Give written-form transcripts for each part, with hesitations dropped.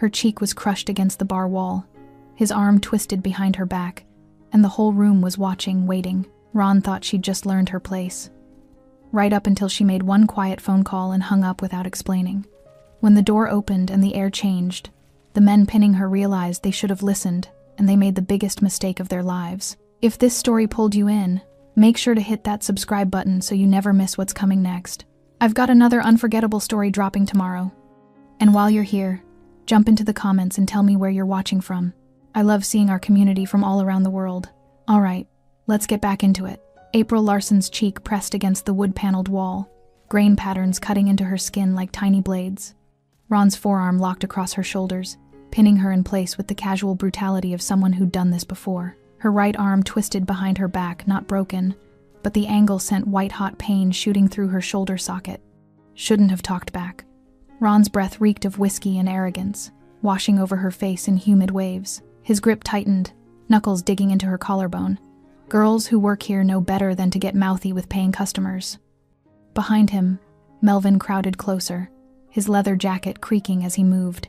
Her cheek was crushed against the bar wall. His arm twisted behind her back, and the whole room was watching, waiting. Ron thought she'd just learned her place. Right up until she made one quiet phone call and hung up without explaining. When the door opened and the air changed, the men pinning her realized they should have listened, and they made the biggest mistake of their lives. If this story pulled you in, make sure to hit that subscribe button so you never miss what's coming next. I've got another unforgettable story dropping tomorrow. And while you're here, jump into the comments and tell me where you're watching from. I love seeing our community from all around the world. All right, let's get back into it. April Larson's cheek pressed against the wood-paneled wall, grain patterns cutting into her skin like tiny blades. Ron's forearm locked across her shoulders, pinning her in place with the casual brutality of someone who'd done this before. Her right arm twisted behind her back, not broken, but the angle sent white-hot pain shooting through her shoulder socket. Shouldn't have talked back. Ron's breath reeked of whiskey and arrogance, washing over her face in humid waves. His grip tightened, knuckles digging into her collarbone. Girls who work here know better than to get mouthy with paying customers. Behind him, Melvin crowded closer, his leather jacket creaking as he moved.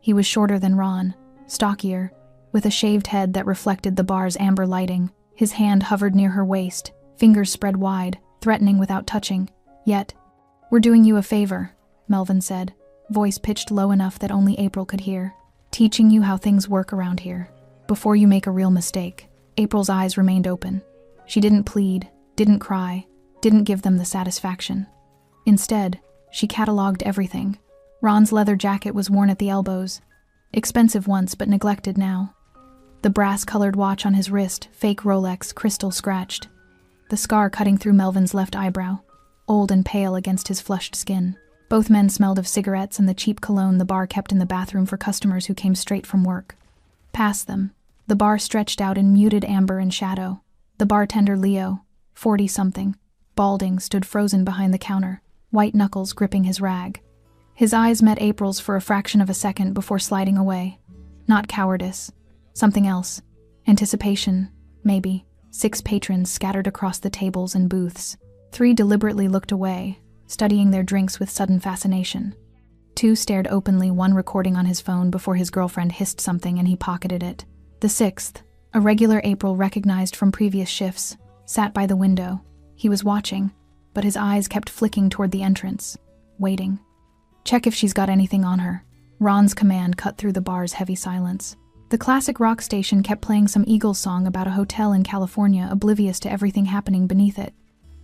He was shorter than Ron, stockier, with a shaved head that reflected the bar's amber lighting. His hand hovered near her waist, fingers spread wide, threatening without touching. Yet, "We're doing you a favor," Melvin said, voice pitched low enough that only April could hear. "Teaching you how things work around here, before you make a real mistake." April's eyes remained open. She didn't plead, didn't cry, didn't give them the satisfaction. Instead, she cataloged everything. Ron's leather jacket was worn at the elbows, expensive once but neglected now. The brass-colored watch on his wrist, fake Rolex, crystal scratched. The scar cutting through Melvin's left eyebrow, old and pale against his flushed skin. Both men smelled of cigarettes and the cheap cologne the bar kept in the bathroom for customers who came straight from work. Past them, the bar stretched out in muted amber and shadow. The bartender Leo, 40-something, balding, stood frozen behind the counter, white knuckles gripping his rag. His eyes met April's for a fraction of a second before sliding away. Not cowardice. Something else. Anticipation, maybe. 6 patrons scattered across the tables and booths. 3 deliberately looked away, studying their drinks with sudden fascination. 2 stared openly, one recording on his phone before his girlfriend hissed something and he pocketed it. The 6th, a regular April recognized from previous shifts, sat by the window. He was watching, but his eyes kept flicking toward the entrance, waiting. "Check if she's got anything on her." Ron's command cut through the bar's heavy silence. The classic rock station kept playing some Eagles song about a hotel in California, oblivious to everything happening beneath it.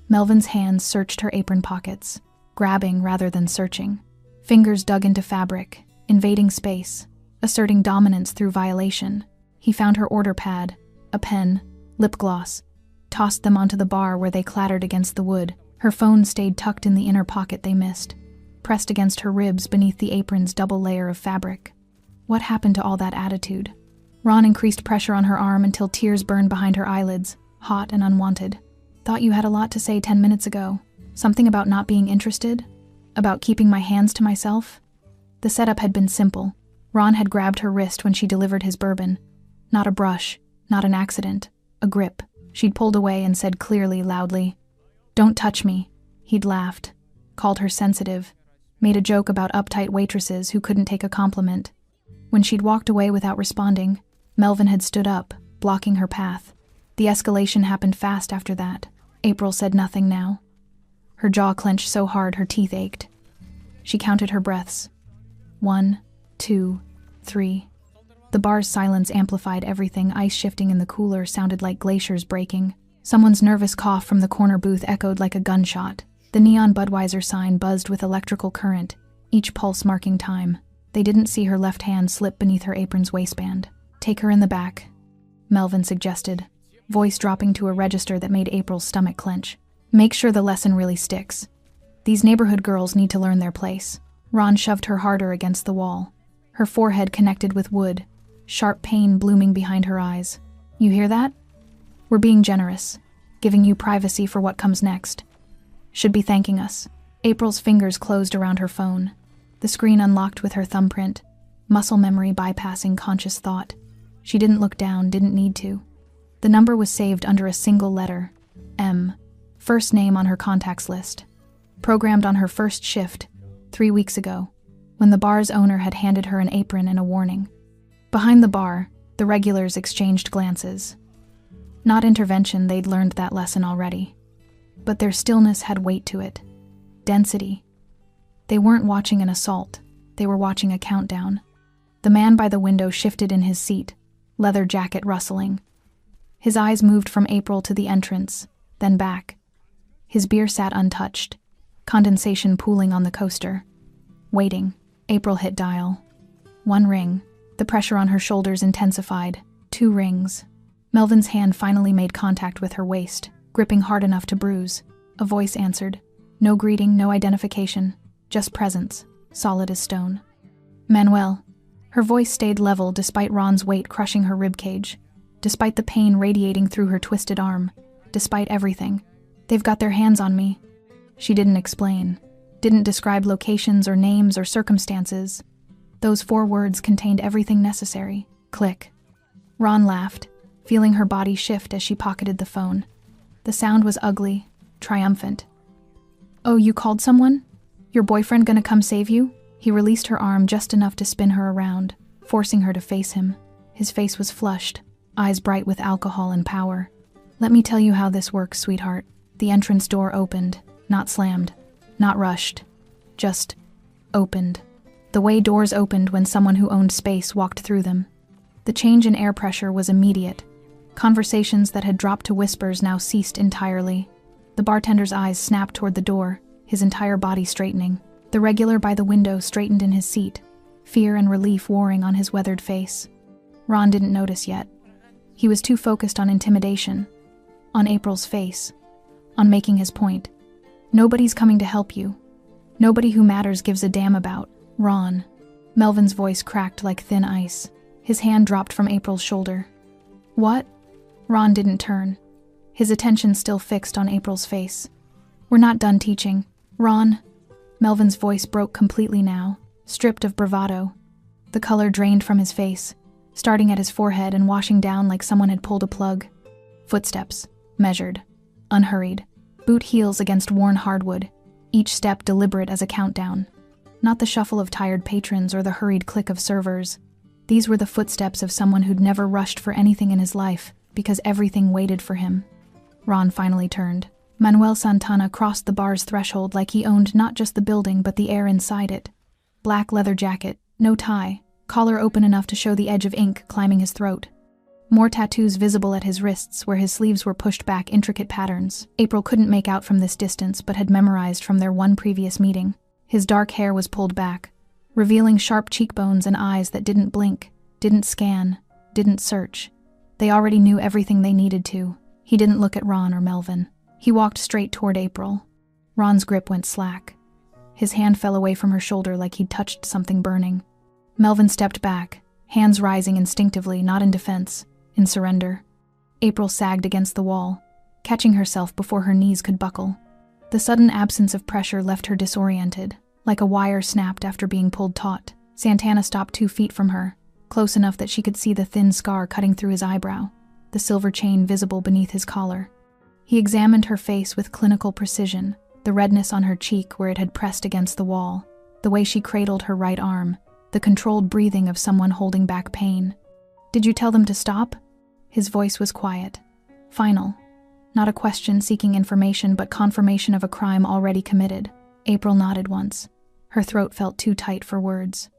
Melvin's hands searched her apron pockets, grabbing rather than searching. Fingers dug into fabric, invading space, asserting dominance through violation. He found her order pad, a pen, lip gloss, tossed them onto the bar where they clattered against the wood. Her phone stayed tucked in the inner pocket they missed, pressed against her ribs beneath the apron's double layer of fabric. What happened to all that attitude? Ron increased pressure on her arm until tears burned behind her eyelids, hot and unwanted. "Thought you had a lot to say 10 minutes ago. Something about not being interested? About keeping my hands to myself?" The setup had been simple. Ron had grabbed her wrist when she delivered his bourbon. Not a brush, not an accident, a grip. She'd pulled away and said clearly, loudly, "Don't touch me." He'd laughed, called her sensitive, made a joke about uptight waitresses who couldn't take a compliment. When she'd walked away without responding, Melvin had stood up, blocking her path. The escalation happened fast after that. April said nothing now. Her jaw clenched so hard her teeth ached. She counted her breaths. 1, 2, 3. The bar's silence amplified everything. Ice shifting in the cooler sounded like glaciers breaking. Someone's nervous cough from the corner booth echoed like a gunshot. The neon Budweiser sign buzzed with electrical current, each pulse marking time. They didn't see her left hand slip beneath her apron's waistband. "Take her in the back," Melvin suggested, voice dropping to a register that made April's stomach clench. "Make sure the lesson really sticks. These neighborhood girls need to learn their place." Ron shoved her harder against the wall. Her forehead connected with wood, sharp pain blooming behind her eyes. "You hear that? We're being generous, giving you privacy for what comes next. Should be thanking us." April's fingers closed around her phone. The screen unlocked with her thumbprint, muscle memory bypassing conscious thought. She didn't look down, didn't need to. The number was saved under a single letter, M, first name on her contacts list. Programmed on her first shift, 3 weeks ago. when the bar's owner had handed her an apron and a warning. Behind the bar, the regulars exchanged glances. Not intervention, they'd learned that lesson already. But their stillness had weight to it. Density. They weren't watching an assault, they were watching a countdown. The man by the window shifted in his seat, leather jacket rustling. His eyes moved from April to the entrance, then back. His beer sat untouched, condensation pooling on the coaster. Waiting, April hit dial. 1 ring. The pressure on her shoulders intensified. 2 rings. Melvin's hand finally made contact with her waist, gripping hard enough to bruise. A voice answered. No greeting, no identification. Just presence, solid as stone. Manuel. Her voice stayed level despite Ron's weight crushing her ribcage, despite the pain radiating through her twisted arm, despite everything. They've got their hands on me. She didn't explain, didn't describe locations or names or circumstances. Those 4 words contained everything necessary. Click. Ron laughed, feeling her body shift as she pocketed the phone. The sound was ugly, triumphant. Oh, you called someone? Your boyfriend gonna come save you? He released her arm just enough to spin her around, forcing her to face him. His face was flushed, eyes bright with alcohol and power. Let me tell you how this works, sweetheart. The entrance door opened, not slammed, not rushed, just opened. The way doors opened when someone who owned space walked through them. The change in air pressure was immediate. Conversations that had dropped to whispers now ceased entirely. The bartender's eyes snapped toward the door, his entire body straightening. The regular by the window straightened in his seat, fear and relief warring on his weathered face. Ron didn't notice yet. He was too focused on intimidation, on April's face, on making his point. Nobody's coming to help you. Nobody who matters gives a damn about Ron. Melvin's voice cracked like thin ice. His hand dropped from April's shoulder. What? Ron didn't turn, his attention still fixed on April's face. We're not done teaching. Ron. Melvin's voice broke completely now, stripped of bravado. The color drained from his face, starting at his forehead and washing down like someone had pulled a plug. Footsteps, measured, unhurried, boot heels against worn hardwood, each step deliberate as a countdown. Not the shuffle of tired patrons or the hurried click of servers. These were the footsteps of someone who'd never rushed for anything in his life because everything waited for him. Ron finally turned. Manuel Santana crossed the bar's threshold like he owned not just the building but the air inside it. Black leather jacket, no tie, collar open enough to show the edge of ink climbing his throat. More tattoos visible at his wrists where his sleeves were pushed back intricate patterns. April couldn't make out from this distance but had memorized from their one previous meeting. His dark hair was pulled back, revealing sharp cheekbones and eyes that didn't blink, didn't scan, didn't search. They already knew everything they needed to. He didn't look at Ron or Melvin. He walked straight toward April. Ron's grip went slack. His hand fell away from her shoulder like he'd touched something burning. Melvin stepped back, hands rising instinctively, not in defense, in surrender. April sagged against the wall, catching herself before her knees could buckle. The sudden absence of pressure left her disoriented, like a wire snapped after being pulled taut. Santana stopped 2 feet from her, close enough that she could see the thin scar cutting through his eyebrow, the silver chain visible beneath his collar. He examined her face with clinical precision, the redness on her cheek where it had pressed against the wall, the way she cradled her right arm, the controlled breathing of someone holding back pain. Did you tell them to stop? His voice was quiet, final. Not a question seeking information but confirmation of a crime already committed. April nodded once. Her throat felt too tight for words.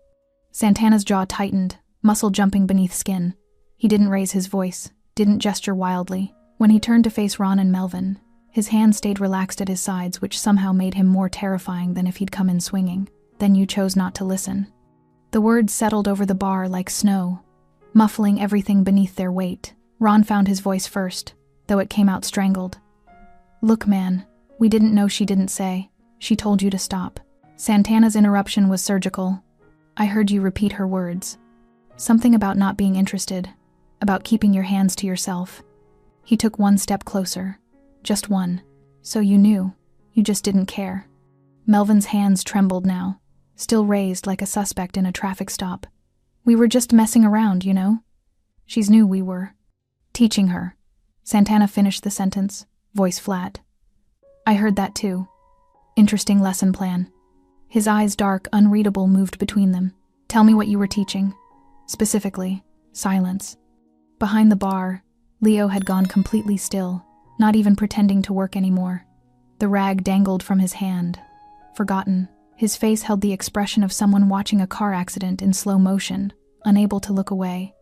Santana's jaw tightened, muscle jumping beneath skin. He didn't raise his voice, didn't gesture wildly. When he turned to face Ron and Melvin, his hands stayed relaxed at his sides, which somehow made him more terrifying than if he'd come in swinging. Then you chose not to listen. The words settled over the bar like snow, muffling everything beneath their weight. Ron found his voice first, though it came out strangled. Look, man, we didn't know she didn't say. She told you to stop. Santana's interruption was surgical. I heard you repeat her words. Something about not being interested, about keeping your hands to yourself. He took 1 step closer. Just one. So you knew. You just didn't care. Melvin's hands trembled now, still raised like a suspect in a traffic stop. We were just messing around, you know? She's knew we were. Teaching her. Santana finished the sentence, voice flat. I heard that too. Interesting lesson plan. His eyes, dark, unreadable, moved between them. Tell me what you were teaching. Specifically, silence. Behind the bar, Leo had gone completely still, not even pretending to work anymore. The rag dangled from his hand. Forgotten, his face held the expression of someone watching a car accident in slow motion, unable to look away.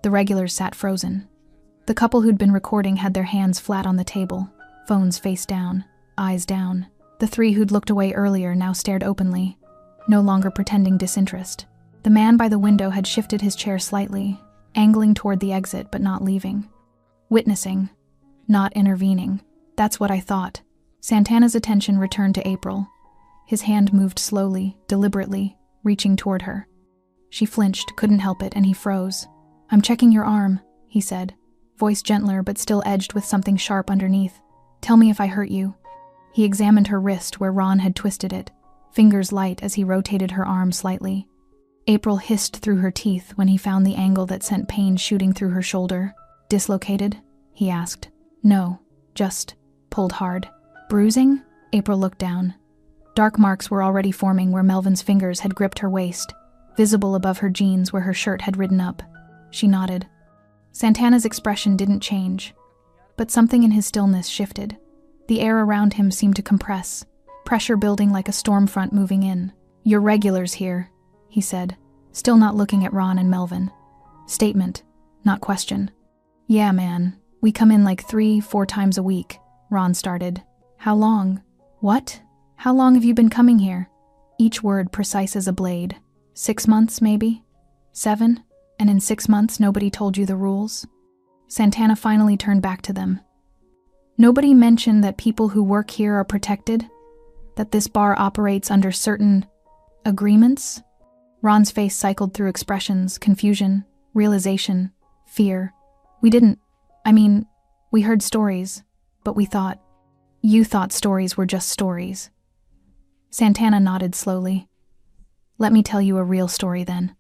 The regulars sat frozen. The couple who'd been recording had their hands flat on the table, phones face down, eyes down. The three who'd looked away earlier now stared openly, no longer pretending disinterest. The man by the window had shifted his chair slightly, angling toward the exit but not leaving. Witnessing, not intervening. That's what I thought. Santana's attention returned to April. His hand moved slowly, deliberately, reaching toward her. She flinched, couldn't help it, and he froze. I'm checking your arm, he said, voice gentler but still edged with something sharp underneath. Tell me if I hurt you. He examined her wrist where Ron had twisted it, fingers light as he rotated her arm slightly. April hissed through her teeth when he found the angle that sent pain shooting through her shoulder. Dislocated? He asked. No, just pulled hard. Bruising? April looked down. Dark marks were already forming where Melvin's fingers had gripped her waist, visible above her jeans where her shirt had ridden up. She nodded. Santana's expression didn't change, but something in his stillness shifted. The air around him seemed to compress, pressure building like a storm front moving in. You're regulars here, he said, still not looking at Ron and Melvin. Statement, not question. Yeah, man, we come in like 3-4 times a week, Ron started. How long? What? How long have you been coming here? Each word precise as a blade. 6 months, maybe? 7? And in 6 months nobody told you the rules? Santana finally turned back to them. Nobody mentioned that people who work here are protected? That this bar operates under certain agreements? Ron's face cycled through expressions, confusion, realization, fear. We heard stories, but we thought, you thought stories were just stories. Santana nodded slowly. Let me tell you a real story then.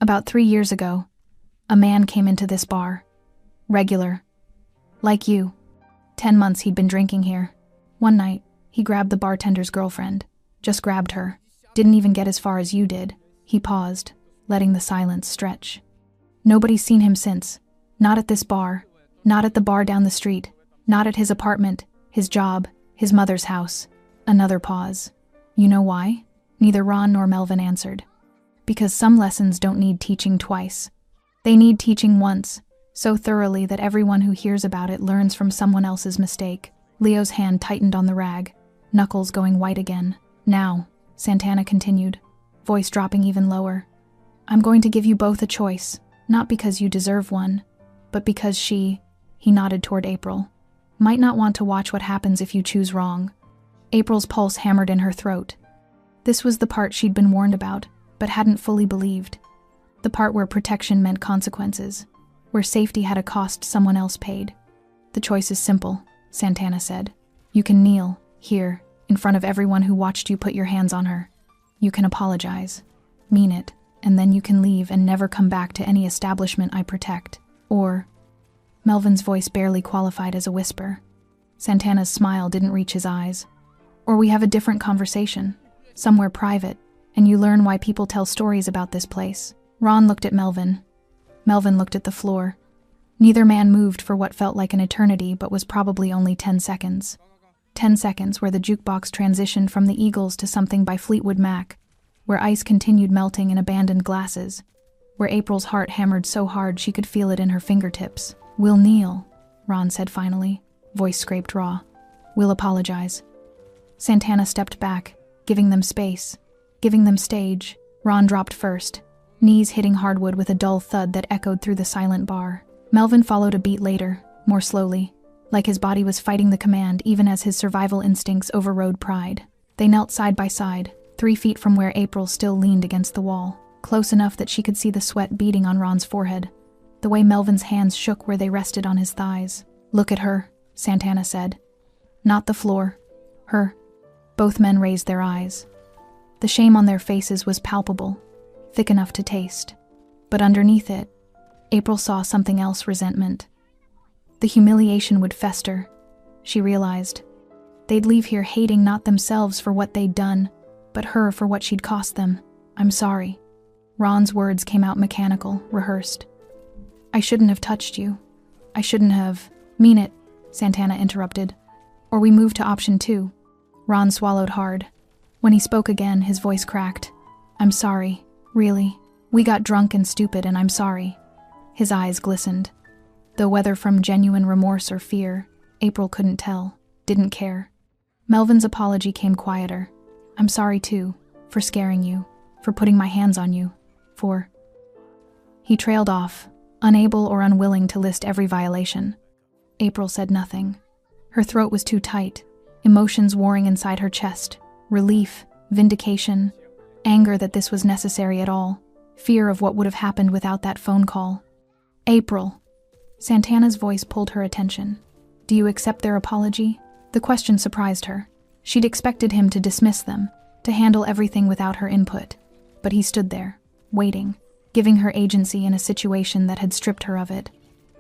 About 3 years ago, a man came into this bar. Regular. Like you. 10 months he'd been drinking here. One night, he grabbed the bartender's girlfriend. Just grabbed her. Didn't even get as far as you did. He paused, letting the silence stretch. Nobody's seen him since. Not at this bar. Not at the bar down the street. Not at his apartment, his job, his mother's house. Another pause. You know why? Neither Ron nor Melvin answered. Because some lessons don't need teaching twice. They need teaching once, so thoroughly that everyone who hears about it learns from someone else's mistake. Leo's hand tightened on the rag, knuckles going white again. Now, Santana continued, voice dropping even lower. I'm going to give you both a choice, not because you deserve one, but because he nodded toward April, might not want to watch what happens if you choose wrong. April's pulse hammered in her throat. This was the part she'd been warned about, but hadn't fully believed. The part where protection meant consequences, where safety had a cost someone else paid. The choice is simple, Santana said. You can kneel, here, in front of everyone who watched you put your hands on her. You can apologize, mean it, and then you can leave and never come back to any establishment I protect. Or, Melvin's voice barely qualified as a whisper. Santana's smile didn't reach his eyes. Or we have a different conversation, somewhere private, and you learn why people tell stories about this place. Ron looked at Melvin. Melvin looked at the floor. Neither man moved for what felt like an eternity but was probably only 10 seconds. 10 seconds where the jukebox transitioned from the Eagles to something by Fleetwood Mac, where ice continued melting in abandoned glasses, where April's heart hammered so hard she could feel it in her fingertips. We'll kneel, Ron said finally, voice scraped raw. We'll apologize. Santana stepped back, giving them space, giving them stage. Ron dropped first, knees hitting hardwood with a dull thud that echoed through the silent bar. Melvin followed a beat later, more slowly, like his body was fighting the command even as his survival instincts overrode pride. They knelt side by side, 3 feet from where April still leaned against the wall, close enough that she could see the sweat beading on Ron's forehead, the way Melvin's hands shook where they rested on his thighs. Look at her, Santana said. Not the floor. Her. Both men raised their eyes. The shame on their faces was palpable, thick enough to taste. But underneath it, April saw something else: resentment. The humiliation would fester, she realized. They'd leave here hating not themselves for what they'd done, but her for what she'd cost them. I'm sorry. Ron's words came out mechanical, rehearsed. I shouldn't have touched you. I shouldn't have. Mean it, Santana interrupted. Or we move to option 2. Ron swallowed hard. When he spoke again, his voice cracked. I'm sorry, really. We got drunk and stupid, and I'm sorry. His eyes glistened. Though whether from genuine remorse or fear, April couldn't tell, didn't care. Melvin's apology came quieter. I'm sorry too, for scaring you, for putting my hands on you, for... He trailed off, unable or unwilling to list every violation. April said nothing. Her throat was too tight, emotions warring inside her chest, relief, vindication, anger that this was necessary at all, fear of what would have happened without that phone call. April. Santana's voice pulled her attention. Do you accept their apology? The question surprised her. She'd expected him to dismiss them, to handle everything without her input. But he stood there, waiting, giving her agency in a situation that had stripped her of it.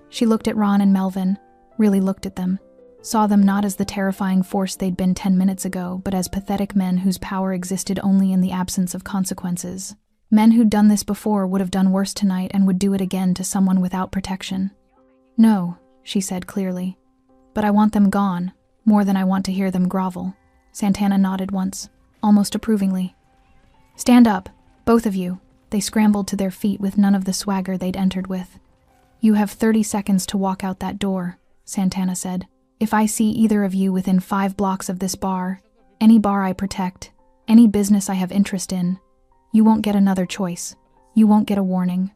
She looked at Ron and Melvin, really looked at them, saw them not as the terrifying force they'd been 10 minutes ago, but as pathetic men whose power existed only in the absence of consequences. Men who'd done this before would have done worse tonight and would do it again to someone without protection. No, she said clearly. But I want them gone, more than I want to hear them grovel. Santana nodded once, almost approvingly. Stand up, both of you. They scrambled to their feet with none of the swagger they'd entered with. You have 30 seconds to walk out that door, Santana said. If I see either of you within 5 blocks of this bar, any bar I protect, any business I have interest in, you won't get another choice. You won't get a warning.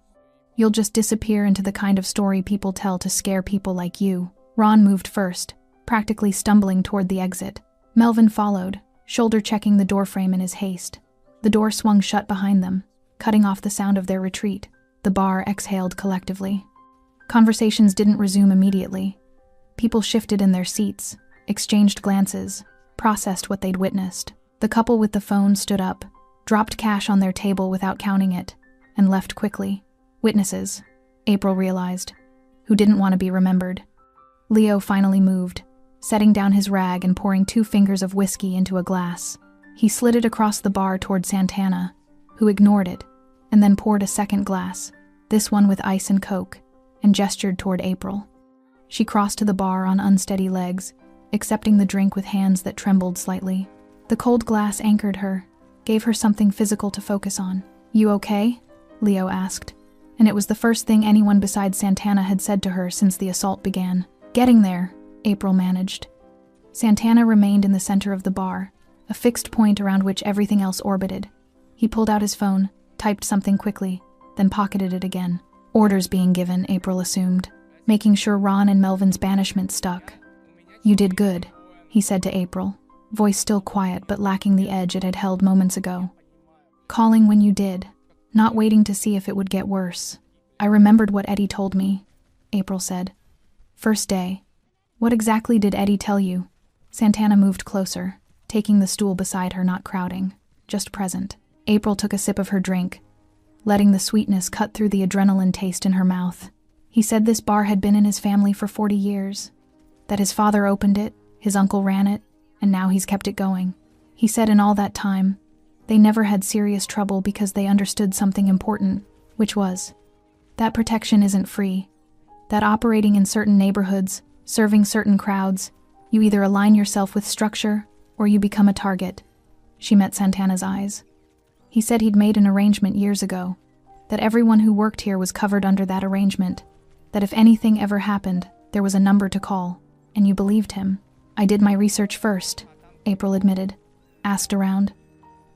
You'll just disappear into the kind of story people tell to scare people like you. Ron moved first, practically stumbling toward the exit. Melvin followed, shoulder-checking the doorframe in his haste. The door swung shut behind them, cutting off the sound of their retreat. The bar exhaled collectively. Conversations didn't resume immediately. People shifted in their seats, exchanged glances, processed what they'd witnessed. The couple with the phone stood up, dropped cash on their table without counting it, and left quickly. Witnesses, April realized, who didn't want to be remembered. Leo finally moved, setting down his rag and pouring 2 fingers of whiskey into a glass. He slid it across the bar toward Santana, who ignored it, and then poured a second glass, this one with ice and Coke, and gestured toward April. She crossed to the bar on unsteady legs, accepting the drink with hands that trembled slightly. The cold glass anchored her, gave her something physical to focus on. You okay? Leo asked, and it was the first thing anyone besides Santana had said to her since the assault began. Getting there, April managed. Santana remained in the center of the bar, a fixed point around which everything else orbited. He pulled out his phone, typed something quickly, then pocketed it again. Orders being given, April assumed, making sure Ron and Melvin's banishment stuck. You did good, he said to April, voice still quiet but lacking the edge it had held moments ago. Calling when you did, not waiting to see if it would get worse. I remembered what Eddie told me, April said. First day. What exactly did Eddie tell you? Santana moved closer, taking the stool beside her, not crowding, just present. April took a sip of her drink, letting the sweetness cut through the adrenaline taste in her mouth. He said this bar had been in his family for 40 years, that his father opened it, his uncle ran it, and now he's kept it going. He said in all that time, they never had serious trouble because they understood something important, which was, that protection isn't free, that operating in certain neighborhoods, serving certain crowds, you either align yourself with structure or you become a target. She met Santana's eyes. He said he'd made an arrangement years ago, that everyone who worked here was covered under that arrangement, that if anything ever happened, there was a number to call, and you believed him. I did my research first, April admitted. Asked around.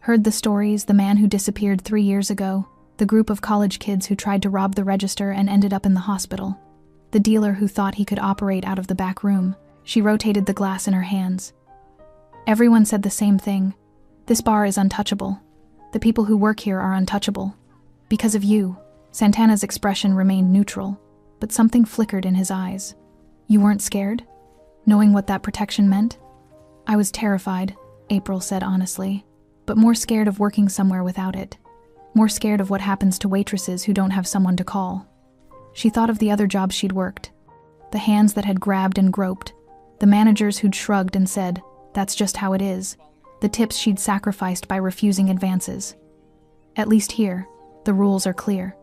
Heard the stories, the man who disappeared 3 years ago, the group of college kids who tried to rob the register and ended up in the hospital, the dealer who thought he could operate out of the back room. She rotated the glass in her hands. Everyone said the same thing. This bar is untouchable. The people who work here are untouchable. Because of you. Santana's expression remained neutral, but something flickered in his eyes. You weren't scared? Knowing what that protection meant? I was terrified, April said honestly, but more scared of working somewhere without it. More scared of what happens to waitresses who don't have someone to call. She thought of the other jobs she'd worked. The hands that had grabbed and groped. The managers who'd shrugged and said, that's just how it is. the tips she'd sacrificed by refusing advances. At least here, the rules are clear.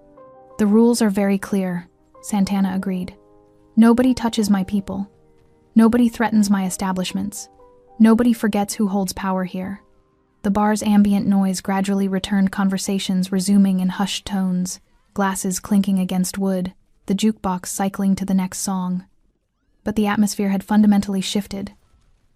The rules are very clear, Santana agreed. Nobody touches my people. Nobody threatens my establishments. Nobody forgets who holds power here. The bar's ambient noise gradually returned, conversations resuming in hushed tones, glasses clinking against wood, the jukebox cycling to the next song. But the atmosphere had fundamentally shifted.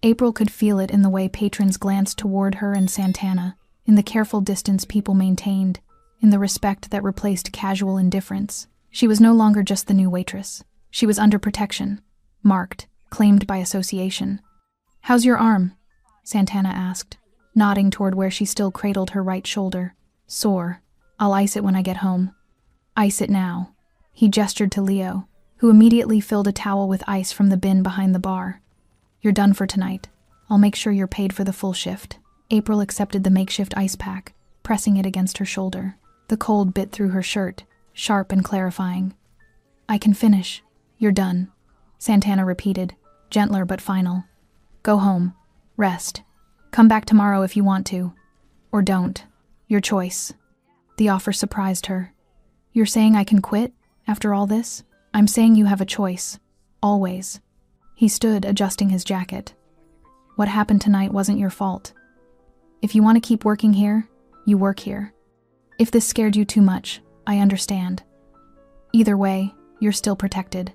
April could feel it in the way patrons glanced toward her and Santana, in the careful distance people maintained, in the respect that replaced casual indifference. She was no longer just the new waitress. She was under protection, marked, claimed by association. "How's your arm?" Santana asked, nodding toward where she still cradled her right shoulder. "Sore. I'll ice it when I get home." "Ice it now." He gestured to Leo, who immediately filled a towel with ice from the bin behind the bar. "You're done for tonight. I'll make sure you're paid for the full shift." April accepted the makeshift ice pack, pressing it against her shoulder. The cold bit through her shirt, sharp and clarifying. "I can finish. You're done," Santana repeated, gentler but final. "Go home. Rest. Come back tomorrow if you want to. Or don't. Your choice." The offer surprised her. "You're saying I can quit, after all this?" "I'm saying you have a choice. Always." He stood, adjusting his jacket. "What happened tonight wasn't your fault. If you want to keep working here, you work here. If this scared you too much, I understand. Either way, you're still protected.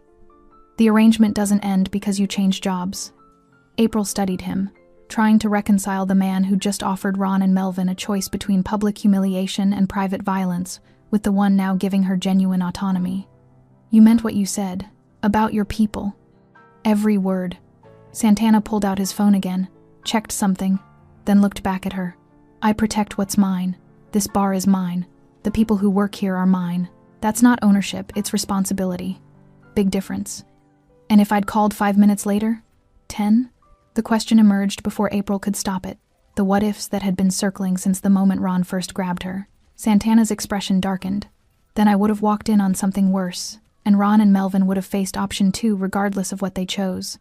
The arrangement doesn't end because you change jobs." April studied him, trying to reconcile the man who just offered Ron and Melvin a choice between public humiliation and private violence, with the one now giving her genuine autonomy. "You meant what you said, about your people." Every word. Santana pulled out his phone again, checked something, then looked back at her. "I protect what's mine. This bar is mine. The people who work here are mine. That's not ownership, it's responsibility. Big difference." "And if I'd called 5 minutes later? 10? The question emerged before April could stop it, the what-ifs that had been circling since the moment Ron first grabbed her. Santana's expression darkened. "Then I would have walked in on something worse, and Ron and Melvin would have faced option 2 regardless of what they chose.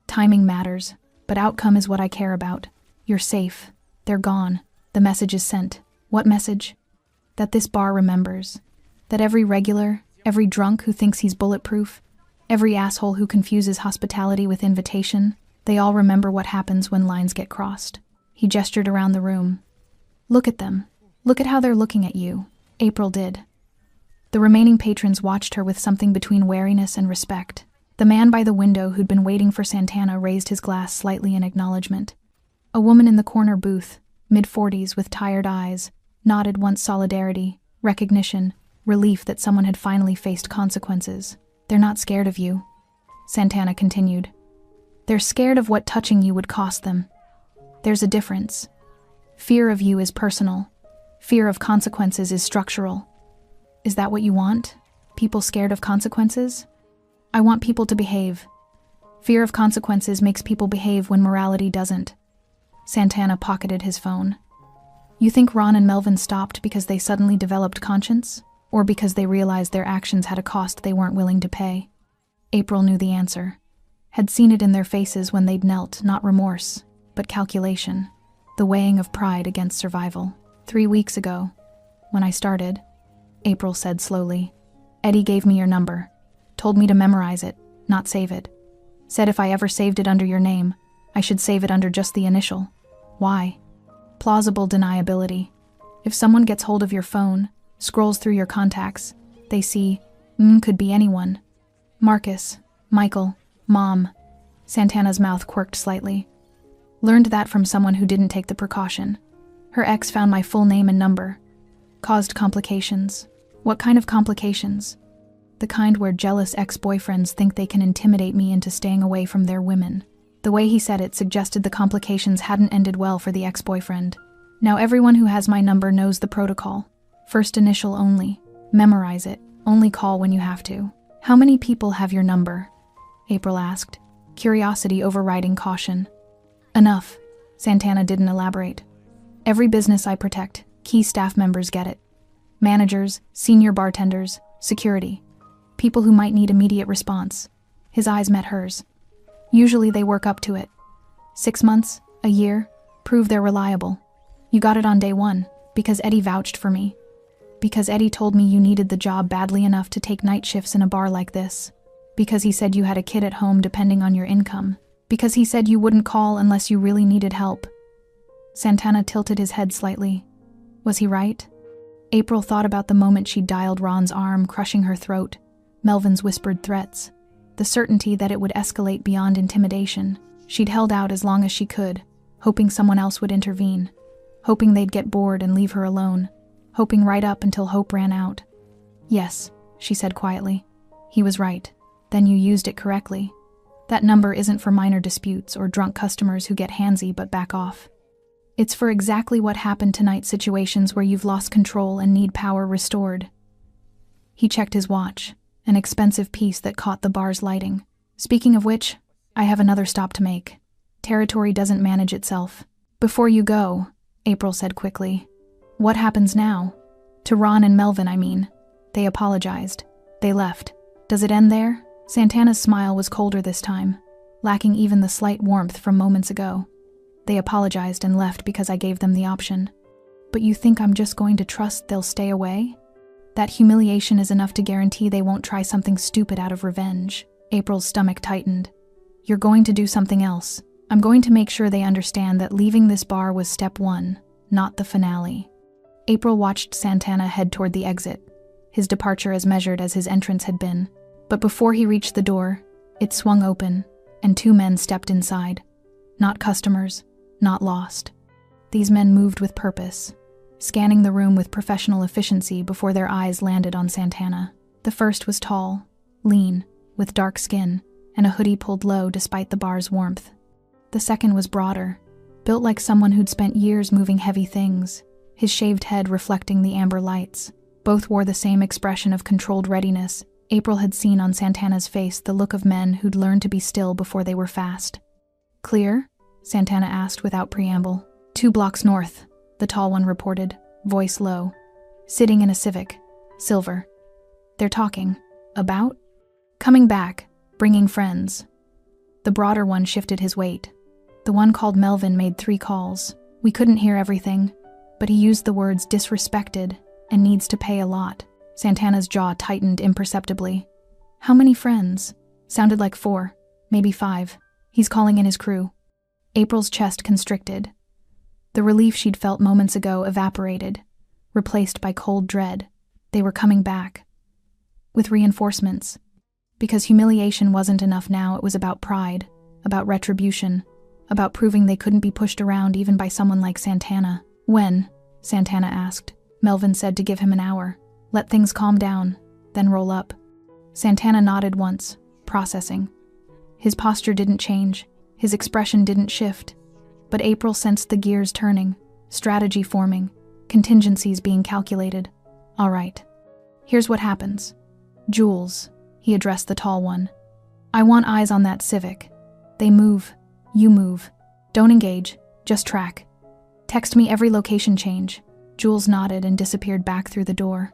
Timing matters, but outcome is what I care about. You're safe. They're gone. The message is sent." "What message?" "That this bar remembers. That every regular, every drunk who thinks he's bulletproof, every asshole who confuses hospitality with invitation, they all remember what happens when lines get crossed." He gestured around the room. "Look at them. Look at how they're looking at you." April did. The remaining patrons watched her with something between wariness and respect. The man by the window who'd been waiting for Santana raised his glass slightly in acknowledgement. A woman in the corner booth, mid-40s with tired eyes, nodded once solidarity, recognition, relief that someone had finally faced consequences. "They're not scared of you," Santana continued. "They're scared of what touching you would cost them. There's a difference. Fear of you is personal. Fear of consequences is structural." "Is that what you want? People scared of consequences?" "I want people to behave. Fear of consequences makes people behave when morality doesn't." Santana pocketed his phone. "You think Ron and Melvin stopped because they suddenly developed conscience? Or because they realized their actions had a cost they weren't willing to pay?" April knew the answer. Had seen it in their faces when they'd knelt, not remorse, but calculation. The weighing of pride against survival. 3 weeks ago, when I started, April said slowly, "Eddie gave me your number. Told me to memorize it, not save it. Said if I ever saved it under your name, I should save it under just the initial. Why? Plausible deniability. If someone gets hold of your phone, scrolls through your contacts, they see, could be anyone. Marcus, Michael, Mom." Santana's mouth quirked slightly. "Learned that from someone who didn't take the precaution. Her ex found my full name and number. Caused complications." "What kind of complications?" "The kind where jealous ex-boyfriends think they can intimidate me into staying away from their women." The way he said it suggested the complications hadn't ended well for the ex-boyfriend. "Now everyone who has my number knows the protocol. First initial only. Memorize it. Only call when you have to." "How many people have your number?" April asked, curiosity overriding caution. "Enough." Santana didn't elaborate. "Every business I protect, key staff members get it. Managers, senior bartenders, security. People who might need immediate response." His eyes met hers. "Usually they work up to it. 6 months, a year, prove they're reliable. You got it on day one, because Eddie vouched for me. Because Eddie told me you needed the job badly enough to take night shifts in a bar like this. Because he said you had a kid at home depending on your income. Because he said you wouldn't call unless you really needed help. Santana tilted his head slightly. Was he right? April thought about the moment she'd dialed Ron's arm, crushing her throat, Melvin's whispered threats, the certainty that it would escalate beyond intimidation. She'd held out as long as she could, hoping someone else would intervene, hoping they'd get bored and leave her alone, hoping right up until hope ran out. Yes, she said quietly. He was right. Then you used it correctly. That number isn't for minor disputes or drunk customers who get handsy but back off. It's for exactly what happened tonight, situations where you've lost control and need power restored. He checked his watch, an expensive piece that caught the bar's lighting. Speaking of which, I have another stop to make. Territory doesn't manage itself. Before you go, April said quickly. What happens now? To Ron and Melvin, I mean. They apologized. They left. Does it end there? Santana's smile was colder this time, lacking even the slight warmth from moments ago. They apologized and left because I gave them the option. But you think I'm just going to trust they'll stay away? That humiliation is enough to guarantee they won't try something stupid out of revenge. April's stomach tightened. You're going to do something else. I'm going to make sure they understand that leaving this bar was step one, not the finale. April watched Santana head toward the exit, his departure as measured as his entrance had been. But before he reached the door, it swung open, and two men stepped inside. Not customers, not lost. These men moved with purpose, scanning the room with professional efficiency before their eyes landed on Santana. The first was tall, lean, with dark skin, and a hoodie pulled low despite the bar's warmth. The second was broader, built like someone who'd spent years moving heavy things, his shaved head reflecting the amber lights. Both wore the same expression of controlled readiness. April had seen on Santana's face the look of men who'd learned to be still before they were fast. Clear? Santana asked without preamble. 2 blocks north, the tall one reported, voice low. Sitting in a Civic. Silver. They're talking. About? Coming back. Bringing friends. The broader one shifted his weight. The one called Melvin made 3 calls. We couldn't hear everything, but he used the words disrespected and needs to pay a lot. Santana's jaw tightened imperceptibly. How many friends? Sounded like 4, maybe 5. He's calling in his crew. April's chest constricted. The relief she'd felt moments ago evaporated, replaced by cold dread. They were coming back. With reinforcements. Because humiliation wasn't enough now, it was about pride, about retribution, about proving they couldn't be pushed around even by someone like Santana. When? Santana asked. Melvin said to give him an hour. Let things calm down, then roll up. Santana nodded once, processing. His posture didn't change, his expression didn't shift. But April sensed the gears turning, strategy forming, contingencies being calculated. All right. Here's what happens. Jules, he addressed the tall one. I want eyes on that Civic. They move. You move. Don't engage. Just track. Text me every location change. Jules nodded and disappeared back through the door.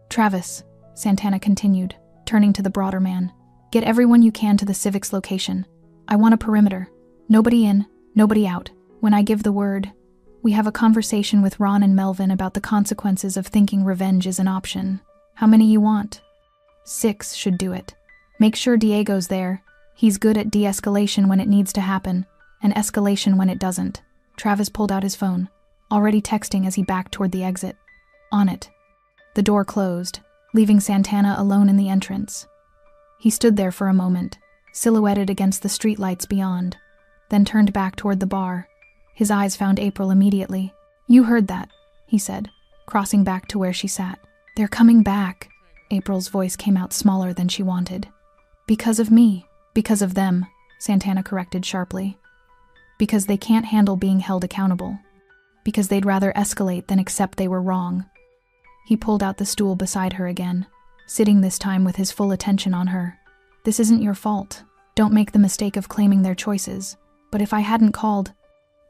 Travis, Santana continued, turning to the broader man. Get everyone you can to the Civic's location. I want a perimeter. Nobody in, nobody out. When I give the word, we have a conversation with Ron and Melvin about the consequences of thinking revenge is an option. How many you want? 6 should do it. Make sure Diego's there. He's good at de-escalation when it needs to happen, and escalation when it doesn't. Travis pulled out his phone, already texting as he backed toward the exit. On it. The door closed, leaving Santana alone in the entrance. He stood there for a moment, silhouetted against the streetlights beyond, then turned back toward the bar. His eyes found April immediately. You heard that, he said, crossing back to where she sat. They're coming back. April's voice came out smaller than she wanted. Because of me. Because of them, Santana corrected sharply. Because they can't handle being held accountable. Because they'd rather escalate than accept they were wrong. He pulled out the stool beside her again, sitting this time with his full attention on her. This isn't your fault. Don't make the mistake of claiming their choices. But if I hadn't called,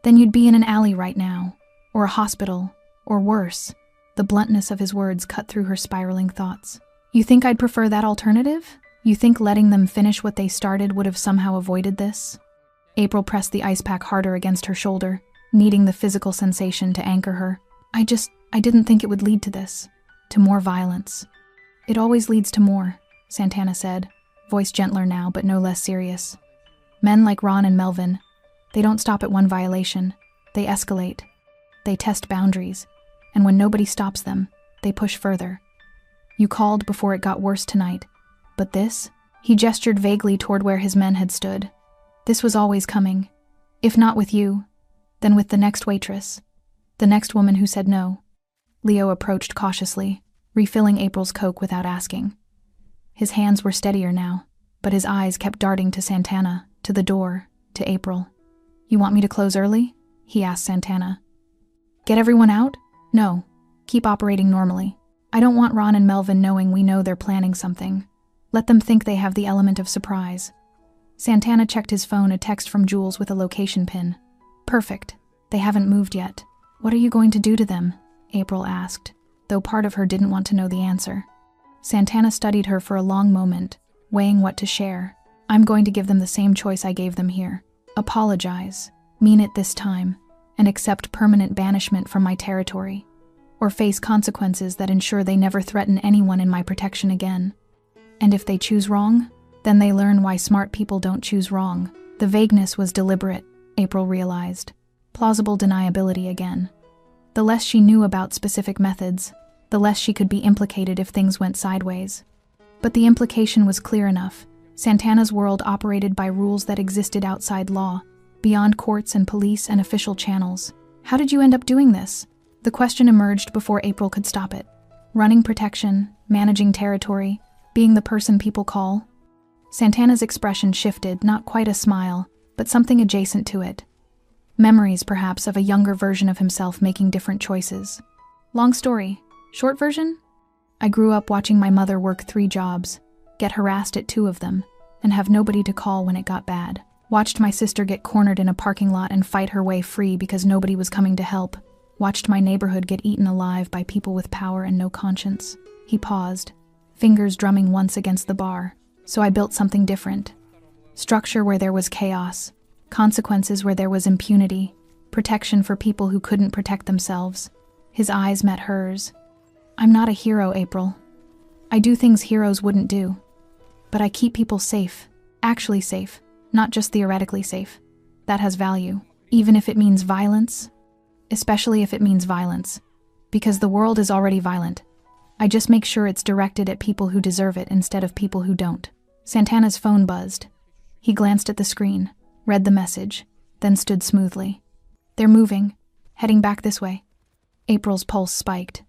then you'd be in an alley right now, or a hospital, or worse. The bluntness of his words cut through her spiraling thoughts. You think I'd prefer that alternative? You think letting them finish what they started would have somehow avoided this? April pressed the ice pack harder against her shoulder, needing the physical sensation to anchor her. I didn't think it would lead to this, to more violence. It always leads to more, Santana said, voice gentler now but no less serious. Men like Ron and Melvin, they don't stop at one violation. They escalate. They test boundaries. And when nobody stops them, they push further. You called before it got worse tonight. But this? He gestured vaguely toward where his men had stood. This was always coming. If not with you, then with the next waitress. The next woman who said no. Leo approached cautiously, refilling April's Coke without asking. His hands were steadier now, but his eyes kept darting to Santana, to the door, to April. You want me to close early? He asked Santana. Get everyone out? No. Keep operating normally. I don't want Ron and Melvin knowing we know they're planning something. Let them think they have the element of surprise. Santana checked his phone, a text from Jules with a location pin. Perfect. They haven't moved yet. What are you going to do to them? April asked, though part of her didn't want to know the answer. Santana studied her for a long moment, weighing what to share. I'm going to give them the same choice I gave them here. Apologize, mean it this time, and accept permanent banishment from my territory, or face consequences that ensure they never threaten anyone in my protection again. And if they choose wrong, then they learn why smart people don't choose wrong. The vagueness was deliberate, April realized. Plausible deniability again. The less she knew about specific methods, the less she could be implicated if things went sideways. But the implication was clear enough. Santana's world operated by rules that existed outside law, beyond courts and police and official channels. How did you end up doing this? The question emerged before April could stop it. Running protection, managing territory, being the person people call. Santana's expression shifted, not quite a smile, but something adjacent to it. Memories, perhaps, of a younger version of himself making different choices. Long story. Short version? I grew up watching my mother work 3 jobs, get harassed at 2 of them, and have nobody to call when it got bad. Watched my sister get cornered in a parking lot and fight her way free because nobody was coming to help. Watched my neighborhood get eaten alive by people with power and no conscience. He paused, fingers drumming once against the bar. So I built something different. Structure where there was chaos, consequences where there was impunity, protection for people who couldn't protect themselves. His eyes met hers. I'm not a hero, April. I do things heroes wouldn't do. But I keep people safe, actually safe, not just theoretically safe. That has value, even if it means violence, especially if it means violence, because the world is already violent. I just make sure it's directed at people who deserve it instead of people who don't. Santana's phone buzzed. He glanced at the screen, read the message, then stood smoothly. They're moving, heading back this way. April's pulse spiked.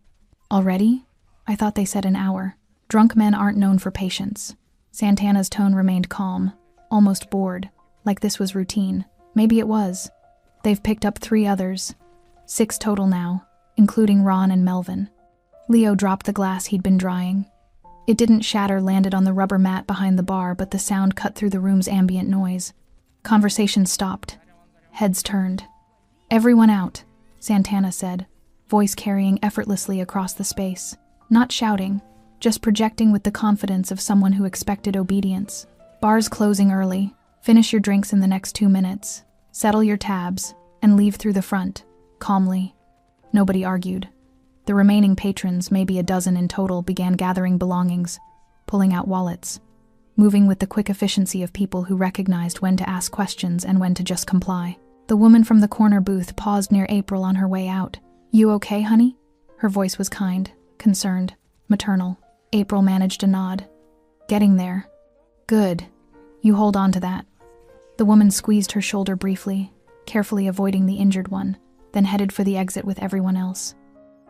Already? I thought they said an hour. Drunk men aren't known for patience. Santana's tone remained calm, almost bored, like this was routine. Maybe it was. They've picked up 3 others. 6 total now, including Ron and Melvin. Leo dropped the glass he'd been drying. It didn't shatter, landed on the rubber mat behind the bar, but the sound cut through the room's ambient noise. Conversation stopped. Heads turned. Everyone out, Santana said, voice carrying effortlessly across the space. Not shouting, just projecting with the confidence of someone who expected obedience. Bar's closing early. Finish your drinks in the next 2 minutes. Settle your tabs, and leave through the front, calmly. Nobody argued. The remaining patrons, maybe a dozen in total, began gathering belongings, pulling out wallets, moving with the quick efficiency of people who recognized when to ask questions and when to just comply. The woman from the corner booth paused near April on her way out. You okay, honey? Her voice was kind, concerned, maternal. April managed a nod. Getting there. Good. You hold on to that. The woman squeezed her shoulder briefly, carefully avoiding the injured one, then headed for the exit with everyone else.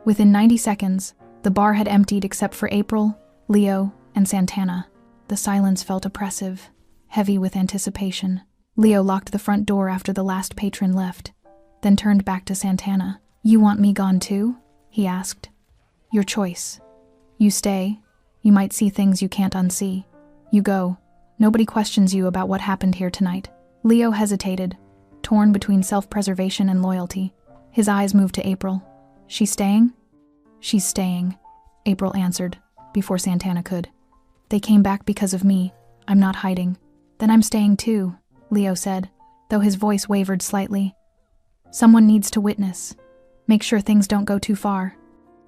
Within 90 seconds, the bar had emptied except for April, Leo, and Santana. The silence felt oppressive, heavy with anticipation. Leo locked the front door after the last patron left, then turned back to Santana. You want me gone too? He asked. Your choice. You stay. You might see things you can't unsee. You go. Nobody questions you about what happened here tonight. Leo hesitated, torn between self-preservation and loyalty. His eyes moved to April. She's staying? She's staying, April answered, before Santana could. They came back because of me. I'm not hiding. Then I'm staying too, Leo said, though his voice wavered slightly. Someone needs to witness. Make sure things don't go too far.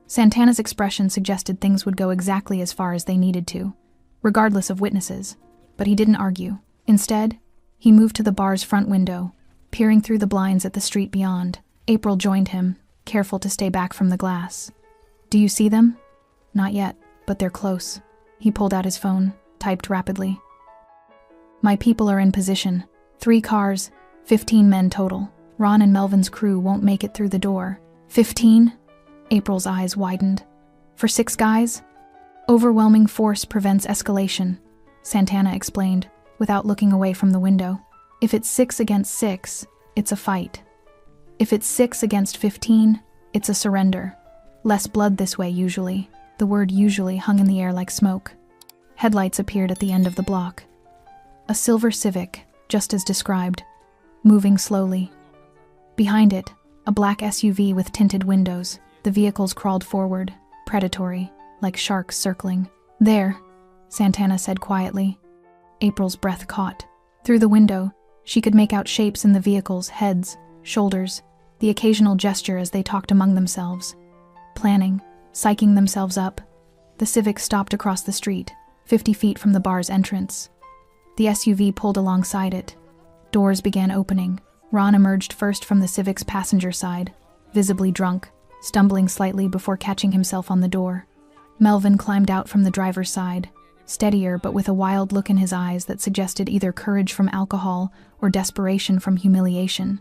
Santana's expression suggested things would go exactly as far as they needed to, regardless of witnesses, but he didn't argue. Instead, he moved to the bar's front window, peering through the blinds at the street beyond. April joined him, careful to stay back from the glass. Do you see them? Not yet, but they're close. He pulled out his phone, typed rapidly. My people are in position. 3 cars, 15 men total. Ron and Melvin's crew won't make it through the door. 15? April's eyes widened. For 6 guys? Overwhelming force prevents escalation, Santana explained, without looking away from the window. If it's 6 against 6, it's a fight. If it's 6 against 15, it's a surrender. Less blood this way usually. The word usually hung in the air like smoke. Headlights appeared at the end of the block. A silver Civic, just as described, moving slowly. Behind it, a black SUV with tinted windows. The vehicles crawled forward, predatory, like sharks circling. There, Santana said quietly. April's breath caught. Through the window, she could make out shapes in the vehicles, heads, shoulders, the occasional gesture as they talked among themselves. Planning, psyching themselves up. The Civic stopped across the street, 50 feet from the bar's entrance. The SUV pulled alongside it. Doors began opening. Ron emerged first from the Civic's passenger side, visibly drunk, stumbling slightly before catching himself on the door. Melvin climbed out from the driver's side, steadier but with a wild look in his eyes that suggested either courage from alcohol or desperation from humiliation.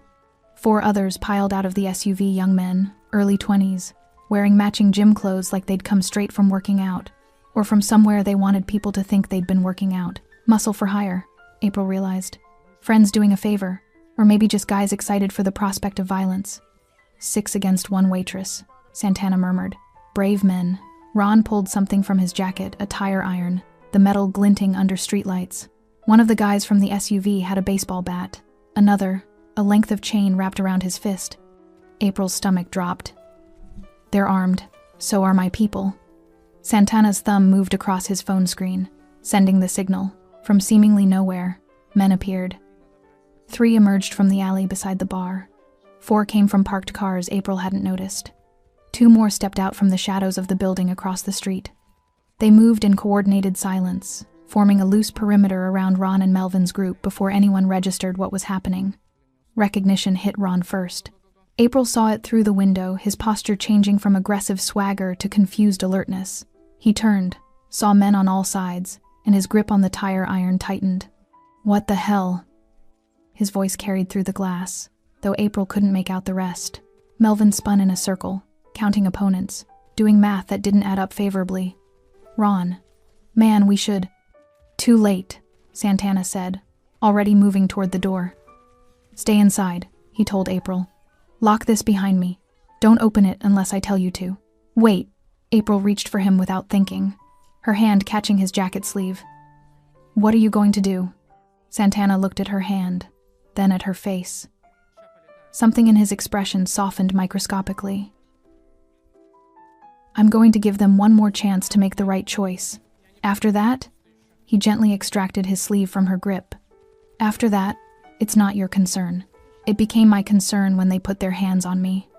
4 others piled out of the SUV, young men, early 20s, wearing matching gym clothes like they'd come straight from working out, or from somewhere they wanted people to think they'd been working out. Muscle for hire, April realized. Friends doing a favor, or maybe just guys excited for the prospect of violence. 6 against 1 waitress, Santana murmured. Brave men. Ron pulled something from his jacket, a tire iron, the metal glinting under streetlights. One of the guys from the SUV had a baseball bat. Another, a length of chain wrapped around his fist. April's stomach dropped. They're armed. So are my people. Santana's thumb moved across his phone screen, sending the signal. From seemingly nowhere, men appeared. 3 emerged from the alley beside the bar. 4 came from parked cars April hadn't noticed. 2 more stepped out from the shadows of the building across the street. They moved in coordinated silence, forming a loose perimeter around Ron and Melvin's group before anyone registered what was happening. Recognition hit Ron first. April saw it through the window, his posture changing from aggressive swagger to confused alertness. He turned, saw men on all sides, and his grip on the tire iron tightened. What the hell? His voice carried through the glass, though April couldn't make out the rest. Melvin spun in a circle, counting opponents, doing math that didn't add up favorably. Ron. Man, we should... Too late, Santana said, already moving toward the door. Stay inside, he told April. Lock this behind me. Don't open it unless I tell you to. Wait. April reached for him without thinking, her hand catching his jacket sleeve. What are you going to do? Santana looked at her hand, then at her face. Something in his expression softened microscopically. I'm going to give them one more chance to make the right choice. After that, he gently extracted his sleeve from her grip. After that, it's not your concern. It became my concern when they put their hands on me.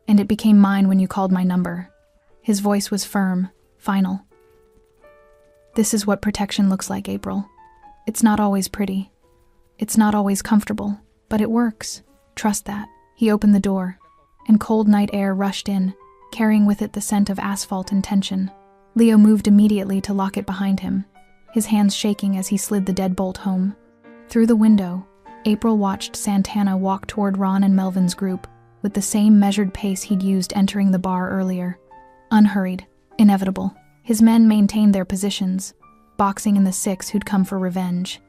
And it became mine when you called my number. His voice was firm, final. This is what protection looks like, April. It's not always pretty. It's not always comfortable, but it works. Trust that. He opened the door, and cold night air rushed in, carrying with it the scent of asphalt and tension. Leo moved immediately to lock it behind him, his hands shaking as he slid the deadbolt home. Through the window, April watched Santana walk toward Ron and Melvin's group with the same measured pace he'd used entering the bar earlier. Unhurried, inevitable. His men maintained their positions, boxing in the 6 who'd come for revenge.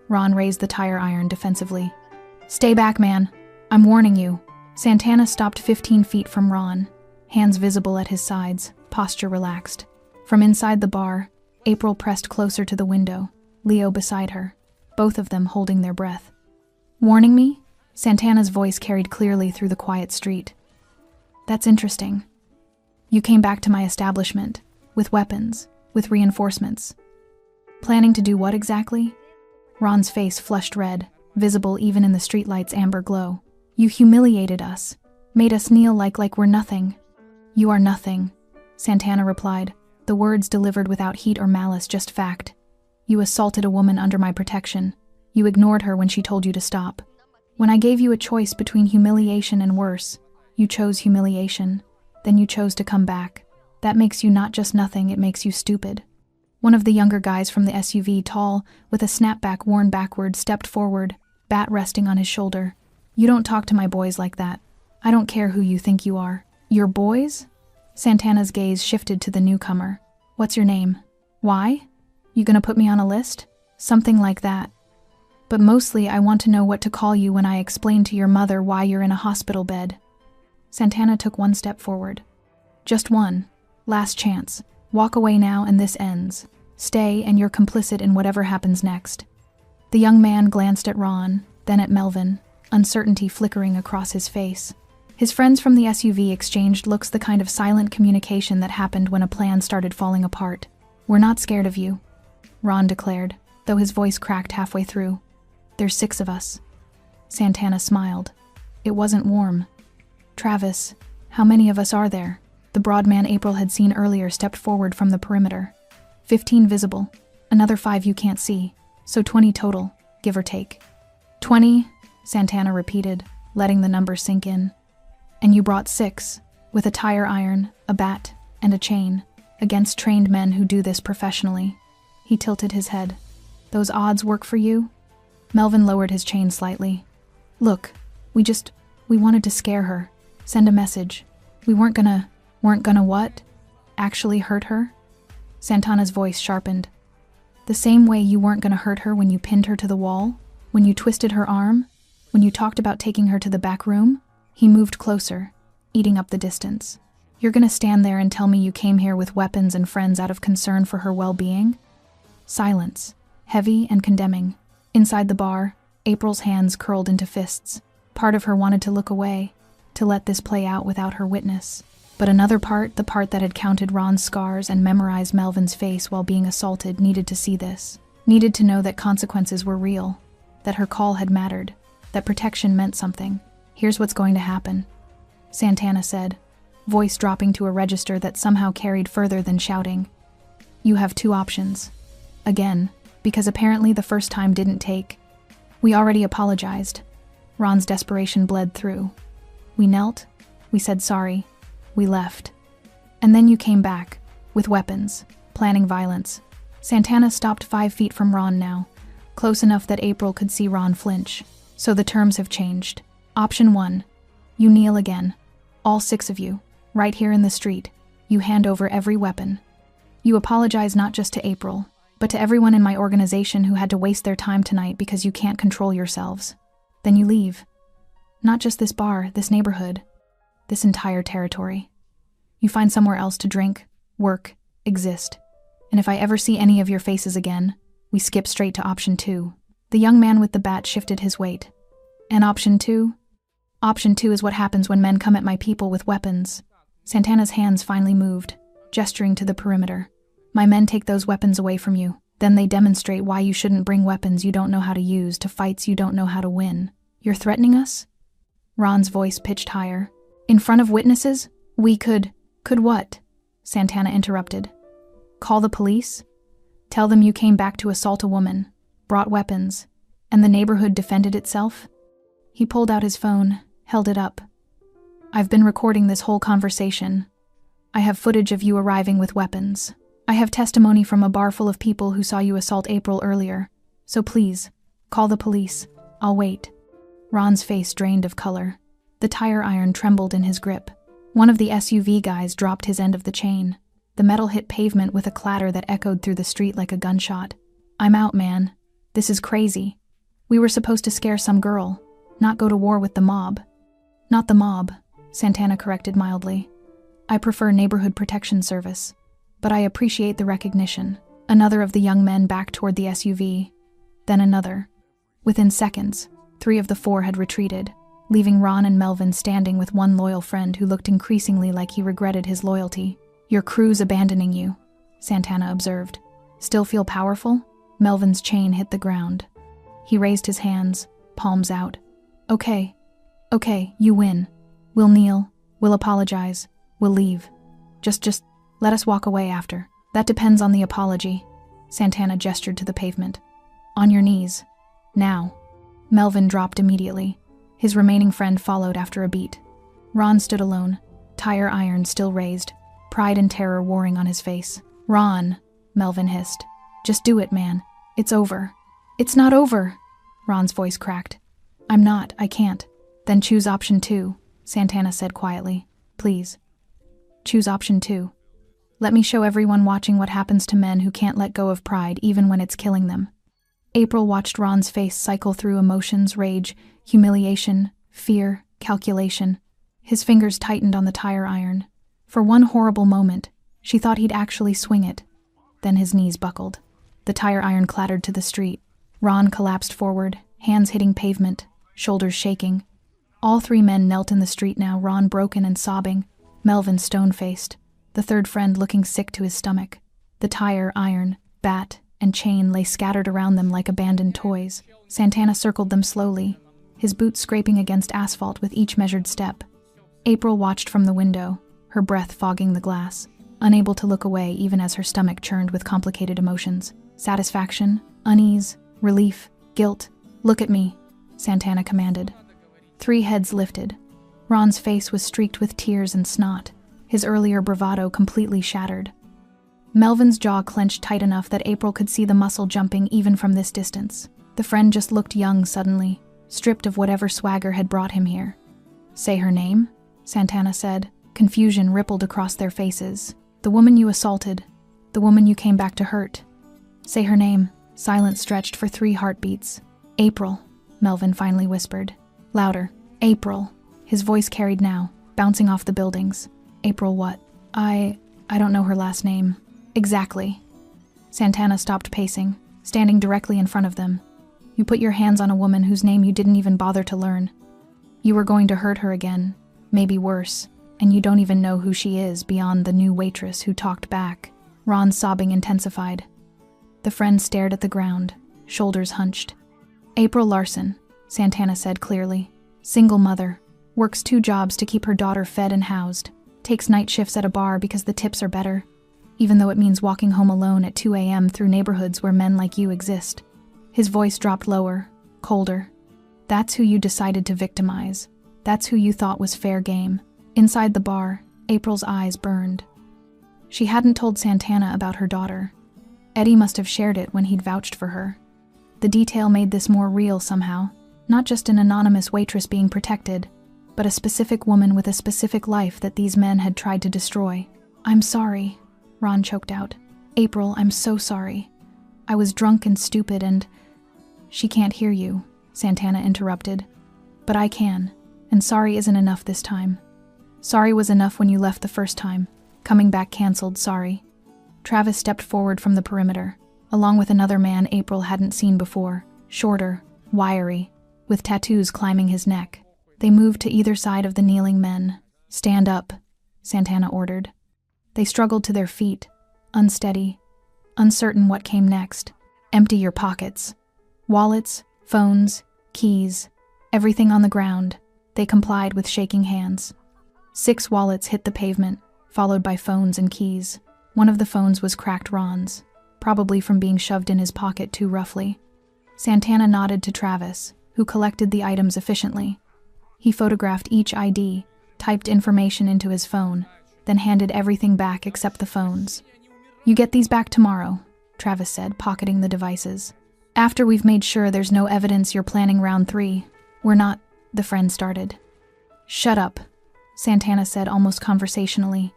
Ron raised the tire iron defensively. Stay back, man. I'm warning you. Santana stopped 15 feet from Ron, hands visible at his sides, posture relaxed. From inside the bar, April pressed closer to the window, Leo beside her, both of them holding their breath. Warning me? Santana's voice carried clearly through the quiet street. That's interesting. You came back to my establishment, with weapons, with reinforcements. Planning to do what exactly? Ron's face flushed red, visible even in the streetlight's amber glow. You humiliated us, made us kneel like we're nothing." "You are nothing," Santana replied, the words delivered without heat or malice, just fact. "You assaulted a woman under my protection. You ignored her when she told you to stop. When I gave you a choice between humiliation and worse, you chose humiliation. Then you chose to come back. That makes you not just nothing, it makes you stupid." One of the younger guys from the SUV, tall, with a snapback worn backward, stepped forward, bat resting on his shoulder. "You don't talk to my boys like that. I don't care who you think you are." "Your boys?" Santana's gaze shifted to the newcomer. "What's your name? Why? You gonna put me on a list?" "Something like that. But mostly I want to know what to call you when I explain to your mother why you're in a hospital bed." Santana took one step forward. "Just one. Last chance. Walk away now and this ends. Stay and you're complicit in whatever happens next." The young man glanced at Ron, then at Melvin, uncertainty flickering across his face. His friends from the SUV exchanged looks, the kind of silent communication that happened when a plan started falling apart. "We're not scared of you," Ron declared, though his voice cracked halfway through. "There's 6 of us." Santana smiled. It wasn't warm. "Travis, how many of us are there?" The broad man April had seen earlier stepped forward from the perimeter. 15 visible, another 5 you can't see, so 20 total, give or take. 20, Santana repeated, letting the number sink in. "And you brought 6, with a tire iron, a bat, and a chain, against trained men who do this professionally." He tilted his head. "Those odds work for you?" Melvin lowered his chain slightly. "Look, we wanted to scare her, send a message. We weren't gonna what? Actually hurt her?" Santana's voice sharpened. "The same way you weren't gonna hurt her when you pinned her to the wall? When you twisted her arm? When you talked about taking her to the back room?" He moved closer, eating up the distance. "You're gonna stand there and tell me you came here with weapons and friends out of concern for her well-being?" Silence, heavy and condemning. Inside the bar, April's hands curled into fists. Part of her wanted to look away, to let this play out without her witness. But another part, the part that had counted Ron's scars and memorized Melvin's face while being assaulted, needed to see this. Needed to know that consequences were real, that her call had mattered, that protection meant something. "Here's what's going to happen," Santana said, voice dropping to a register that somehow carried further than shouting. "You have 2 options. Again, because apparently the first time didn't take. We already apologized." Ron's desperation bled through. "We knelt, we said sorry, we left. And then you came back, with weapons, planning violence." Santana stopped 5 feet from Ron now, close enough that April could see Ron flinch. "So the terms have changed. Option 1, you kneel again. All 6 of you, right here in the street. You hand over every weapon. You apologize not just to April, but to everyone in my organization who had to waste their time tonight because you can't control yourselves. Then you leave. Not just this bar, this neighborhood, this entire territory. You find somewhere else to drink, work, exist. And if I ever see any of your faces again, we skip straight to option 2. The young man with the bat shifted his weight. "And option 2? Option 2 is what happens when men come at my people with weapons." Santana's hands finally moved, gesturing to the perimeter. "My men take those weapons away from you. Then they demonstrate why you shouldn't bring weapons you don't know how to use to fights you don't know how to win. You're threatening us?" Ron's voice pitched higher. "In front of witnesses? We could what?" Santana interrupted. "Call the police? Tell them you came back to assault a woman, brought weapons, and the neighborhood defended itself?" He pulled out his phone, held it up. "I've been recording this whole conversation. I have footage of you arriving with weapons. I have testimony from a bar full of people who saw you assault April earlier. So please, call the police. I'll wait." Ron's face drained of color. The tire iron trembled in his grip. One of the SUV guys dropped his end of the chain. The metal hit pavement with a clatter that echoed through the street like a gunshot. "I'm out, man. This is crazy. We were supposed to scare some girl, not go to war with the mob." "Not the mob," Santana corrected mildly. "I prefer Neighborhood Protection Service, but I appreciate the recognition." Another of the young men backed toward the SUV, then another. Within seconds, 3 of the 4 had retreated, leaving Ron and Melvin standing with one loyal friend who looked increasingly like he regretted his loyalty. "Your crew's abandoning you," Santana observed. "Still feel powerful?" Melvin's chain hit the ground. He raised his hands, palms out. Okay, Okay, you win. We'll kneel, we'll apologize, we'll leave. Just let us walk away after. That depends on the apology. Santana gestured to the pavement. On your knees. Now. Melvin dropped immediately. His remaining friend followed after a beat. Ron stood alone, tire iron still raised, pride and terror warring on his face. Ron, Melvin hissed. Just do it, man. It's over. It's not over, Ron's voice cracked. I can't. Then choose option 2, Santana said quietly. Please. Choose option 2. Let me show everyone watching what happens to men who can't let go of pride even when it's killing them. April watched Ron's face cycle through emotions, rage, humiliation, fear, calculation. His fingers tightened on the tire iron. For one horrible moment, she thought he'd actually swing it. Then his knees buckled. The tire iron clattered to the street. Ron collapsed forward, hands hitting pavement, shoulders shaking. All 3 men knelt in the street now, Ron broken and sobbing, Melvin stone-faced, the third friend looking sick to his stomach. The tire, iron, bat, and chain lay scattered around them like abandoned toys. Santana circled them slowly, his boots scraping against asphalt with each measured step. April watched from the window, her breath fogging the glass, unable to look away even as her stomach churned with complicated emotions. Satisfaction, unease, relief, guilt. Look at me, Santana commanded. 3 heads lifted. Ron's face was streaked with tears and snot, his earlier bravado completely shattered. Melvin's jaw clenched tight enough that April could see the muscle jumping even from this distance. The friend just looked young suddenly, stripped of whatever swagger had brought him here. Say her name? Santana said. Confusion rippled across their faces. The woman you assaulted. The woman you came back to hurt. Say her name. Silence stretched for 3 heartbeats. April, Melvin finally whispered. Louder. April. His voice carried now, bouncing off the buildings. April what? I don't know her last name. Exactly. Santana stopped pacing, standing directly in front of them. You put your hands on a woman whose name you didn't even bother to learn. You were going to hurt her again, maybe worse, and you don't even know who she is beyond the new waitress who talked back. Ron's sobbing intensified. The friend stared at the ground, shoulders hunched. April Larson, Santana said clearly. Single mother. Works 2 jobs to keep her daughter fed and housed. Takes night shifts at a bar because the tips are better. Even though it means walking home alone at 2 a.m. through neighborhoods where men like you exist. His voice dropped lower, colder. That's who you decided to victimize. That's who you thought was fair game. Inside the bar, April's eyes burned. She hadn't told Santana about her daughter. Eddie must have shared it when he'd vouched for her. The detail made this more real somehow. Not just an anonymous waitress being protected, but a specific woman with a specific life that these men had tried to destroy. I'm sorry, Ron choked out. April, I'm so sorry. I was drunk and stupid and... She can't hear you, Santana interrupted. But I can, and sorry isn't enough this time. Sorry was enough when you left the first time. Coming back canceled, sorry. Travis stepped forward from the perimeter, along with another man April hadn't seen before, shorter, wiry, with tattoos climbing his neck. They moved to either side of the kneeling men. Stand up, Santana ordered. They struggled to their feet, unsteady, uncertain what came next. Empty your pockets. Wallets, phones, keys, everything on the ground. They complied with shaking hands. 6 wallets hit the pavement, followed by phones and keys. One of the phones was cracked Ron's, probably from being shoved in his pocket too roughly. Santana nodded to Travis, who collected the items efficiently. He photographed each ID, typed information into his phone, then handed everything back except the phones. You get these back tomorrow, Travis said, pocketing the devices. After we've made sure there's no evidence you're planning round 3. We're not, the friend started. Shut up, Santana said almost conversationally.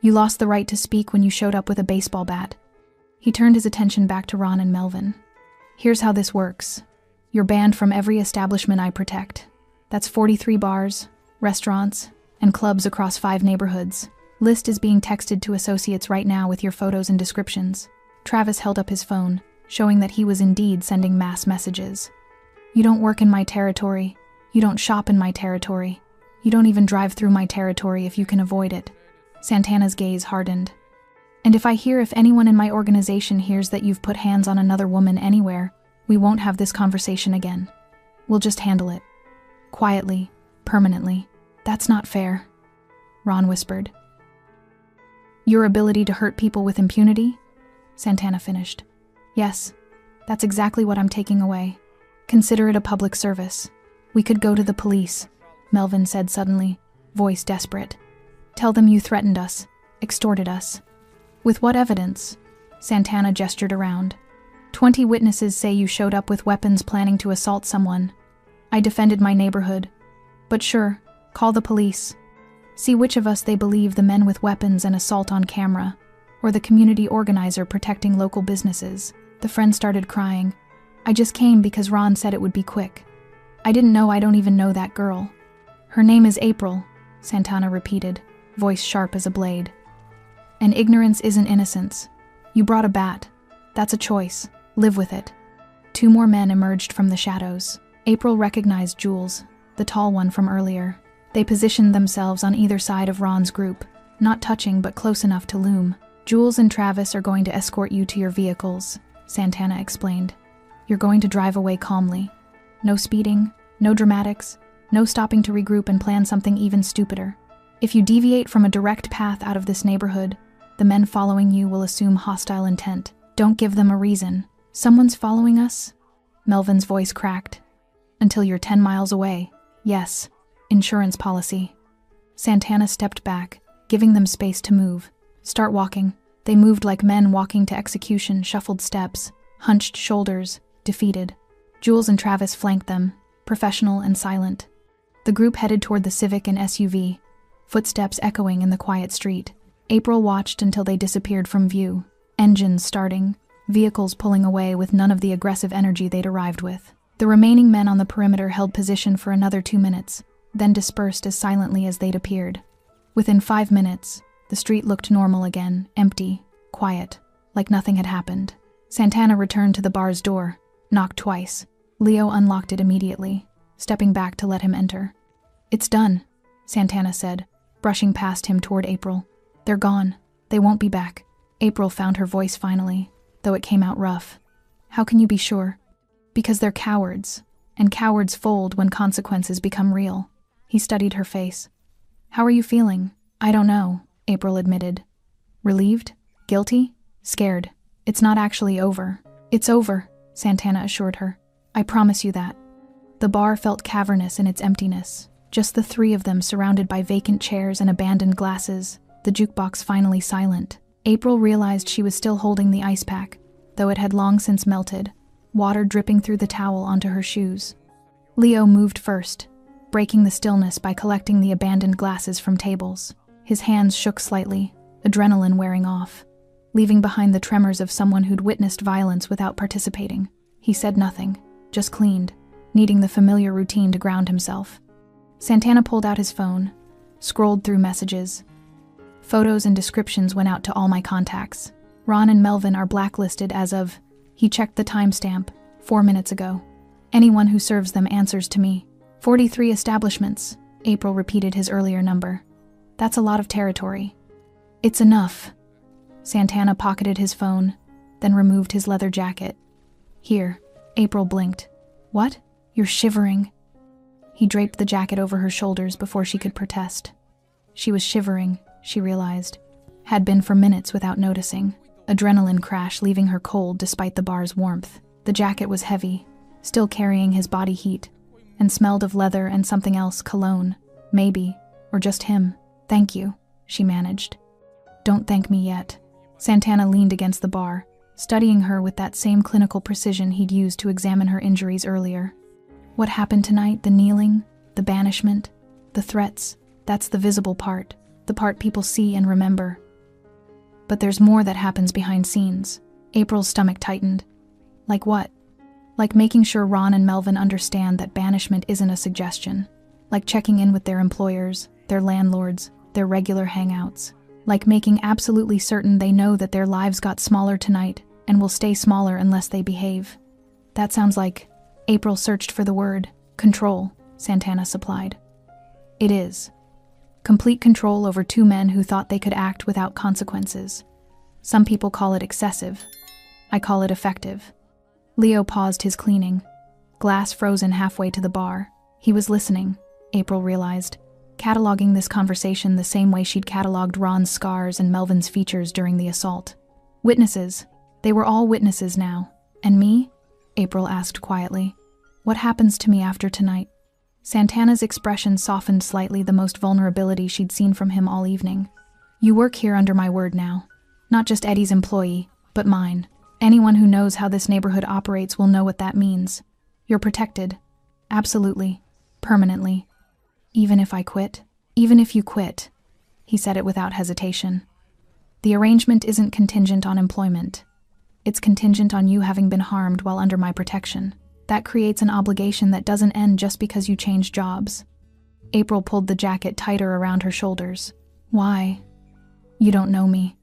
You lost the right to speak when you showed up with a baseball bat. He turned his attention back to Ron and Melvin. Here's how this works. You're banned from every establishment I protect. That's 43 bars, restaurants, and clubs across 5 neighborhoods. List is being texted to associates right now with your photos and descriptions. Travis held up his phone, showing that he was indeed sending mass messages. You don't work in my territory. You don't shop in my territory. You don't even drive through my territory if you can avoid it. Santana's gaze hardened. And if I hear if anyone in my organization hears that you've put hands on another woman anywhere, we won't have this conversation again. We'll just handle it. Quietly, Permanently. That's not fair, Ron whispered. Your ability to hurt people with impunity? Santana finished. Yes, that's exactly what I'm taking away. Consider it a public service. We could go to the police, Melvin said suddenly, voice desperate. Tell them you threatened us, extorted us. With what evidence? Santana gestured around. 20 witnesses say you showed up with weapons planning to assault someone. I defended my neighborhood. But sure, call the police. See which of us they believe, the men with weapons and assault on camera, or the community organizer protecting local businesses. The friend started crying. I just came because Ron said it would be quick. I didn't know I don't even know that girl. Her name is April, Santana repeated, voice sharp as a blade. And ignorance isn't innocence. You brought a bat. That's a choice. Live with it. 2 more men emerged from the shadows. April recognized Jules, the tall one from earlier. They positioned themselves on either side of Ron's group, not touching but close enough to loom. Jules and Travis are going to escort you to your vehicles, Santana explained. You're going to drive away calmly. No speeding, no dramatics, no stopping to regroup and plan something even stupider. If you deviate from a direct path out of this neighborhood, the men following you will assume hostile intent. Don't give them a reason. Someone's following us? Melvin's voice cracked. Until you're 10 miles away. Yes. Insurance policy. Santana stepped back, giving them space to move. Start walking. They moved like men walking to execution, shuffled steps, hunched shoulders, defeated. Jules and Travis flanked them, professional and silent. The group headed toward the Civic and SUV, footsteps echoing in the quiet street. April watched until they disappeared from view, engines starting, vehicles pulling away with none of the aggressive energy they'd arrived with. The remaining men on the perimeter held position for another 2 minutes, then dispersed as silently as they'd appeared. Within 5 minutes, the street looked normal again, empty, quiet, like nothing had happened. Santana returned to the bar's door, knocked twice. Leo unlocked it immediately, stepping back to let him enter. It's done, Santana said, brushing past him toward April. They're gone. They won't be back. April found her voice finally, though it came out rough. How can you be sure? Because they're cowards, and cowards fold when consequences become real. He studied her face. How are you feeling? I don't know, April admitted. Relieved? Guilty? Scared. It's not actually over. It's over, Santana assured her. I promise you that. The bar felt cavernous in its emptiness. Just the 3 of them surrounded by vacant chairs and abandoned glasses, the jukebox finally silent. April realized she was still holding the ice pack, though it had long since melted, water dripping through the towel onto her shoes. Leo moved first, breaking the stillness by collecting the abandoned glasses from tables. His hands shook slightly, adrenaline wearing off, leaving behind the tremors of someone who'd witnessed violence without participating. He said nothing, just cleaned, needing the familiar routine to ground himself. Santana pulled out his phone, scrolled through messages. Photos and descriptions went out to all my contacts. Ron and Melvin are blacklisted as of... He checked the timestamp, 4 minutes ago. Anyone who serves them answers to me. 43 establishments, April repeated his earlier number. That's a lot of territory. It's enough. Santana pocketed his phone, then removed his leather jacket. Here, April blinked. What? You're shivering. He draped the jacket over her shoulders before she could protest. She was shivering, she realized. Had been for minutes without noticing. Adrenaline crash leaving her cold despite the bar's warmth. The jacket was heavy, still carrying his body heat, and smelled of leather and something else, cologne, maybe, or just him. Thank you, she managed. Don't thank me yet. Santana leaned against the bar, studying her with that same clinical precision he'd used to examine her injuries earlier. What happened tonight, the kneeling, the banishment, the threats, that's the visible part, the part people see and remember. But there's more that happens behind scenes. April's stomach tightened. Like what? Like making sure Ron and Melvin understand that banishment isn't a suggestion. Like checking in with their employers, their landlords, their regular hangouts. Like making absolutely certain they know that their lives got smaller tonight and will stay smaller unless they behave. That sounds like... April searched for the word. Control, Santana supplied. It is. Complete control over 2 men who thought they could act without consequences. Some people call it excessive. I call it effective. Leo paused his cleaning, glass frozen halfway to the bar. He was listening, April realized, cataloging this conversation the same way she'd cataloged Ron's scars and Melvin's features during the assault. Witnesses. They were all witnesses now. And me? April asked quietly. What happens to me after tonight? Santana's expression softened slightly, the most vulnerability she'd seen from him all evening. You work here under my word now. Not just Eddie's employee, but mine. Anyone who knows how this neighborhood operates will know what that means. You're protected. Absolutely. Permanently. Even if I quit? Even if you quit. He said it without hesitation. The arrangement isn't contingent on employment. It's contingent on you having been harmed while under my protection. That creates an obligation that doesn't end just because you change jobs. April pulled the jacket tighter around her shoulders. Why? You don't know me.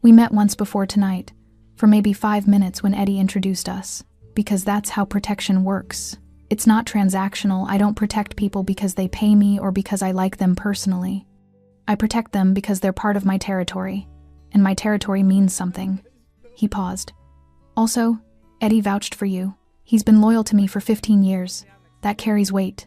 We met once before tonight, for maybe 5 minutes when Eddie introduced us, because that's how protection works. It's not transactional. I don't protect people because they pay me or because I like them personally. I protect them because they're part of my territory, and my territory means something. He paused. Also, Eddie vouched for you. He's been loyal to me for 15 years. That carries weight.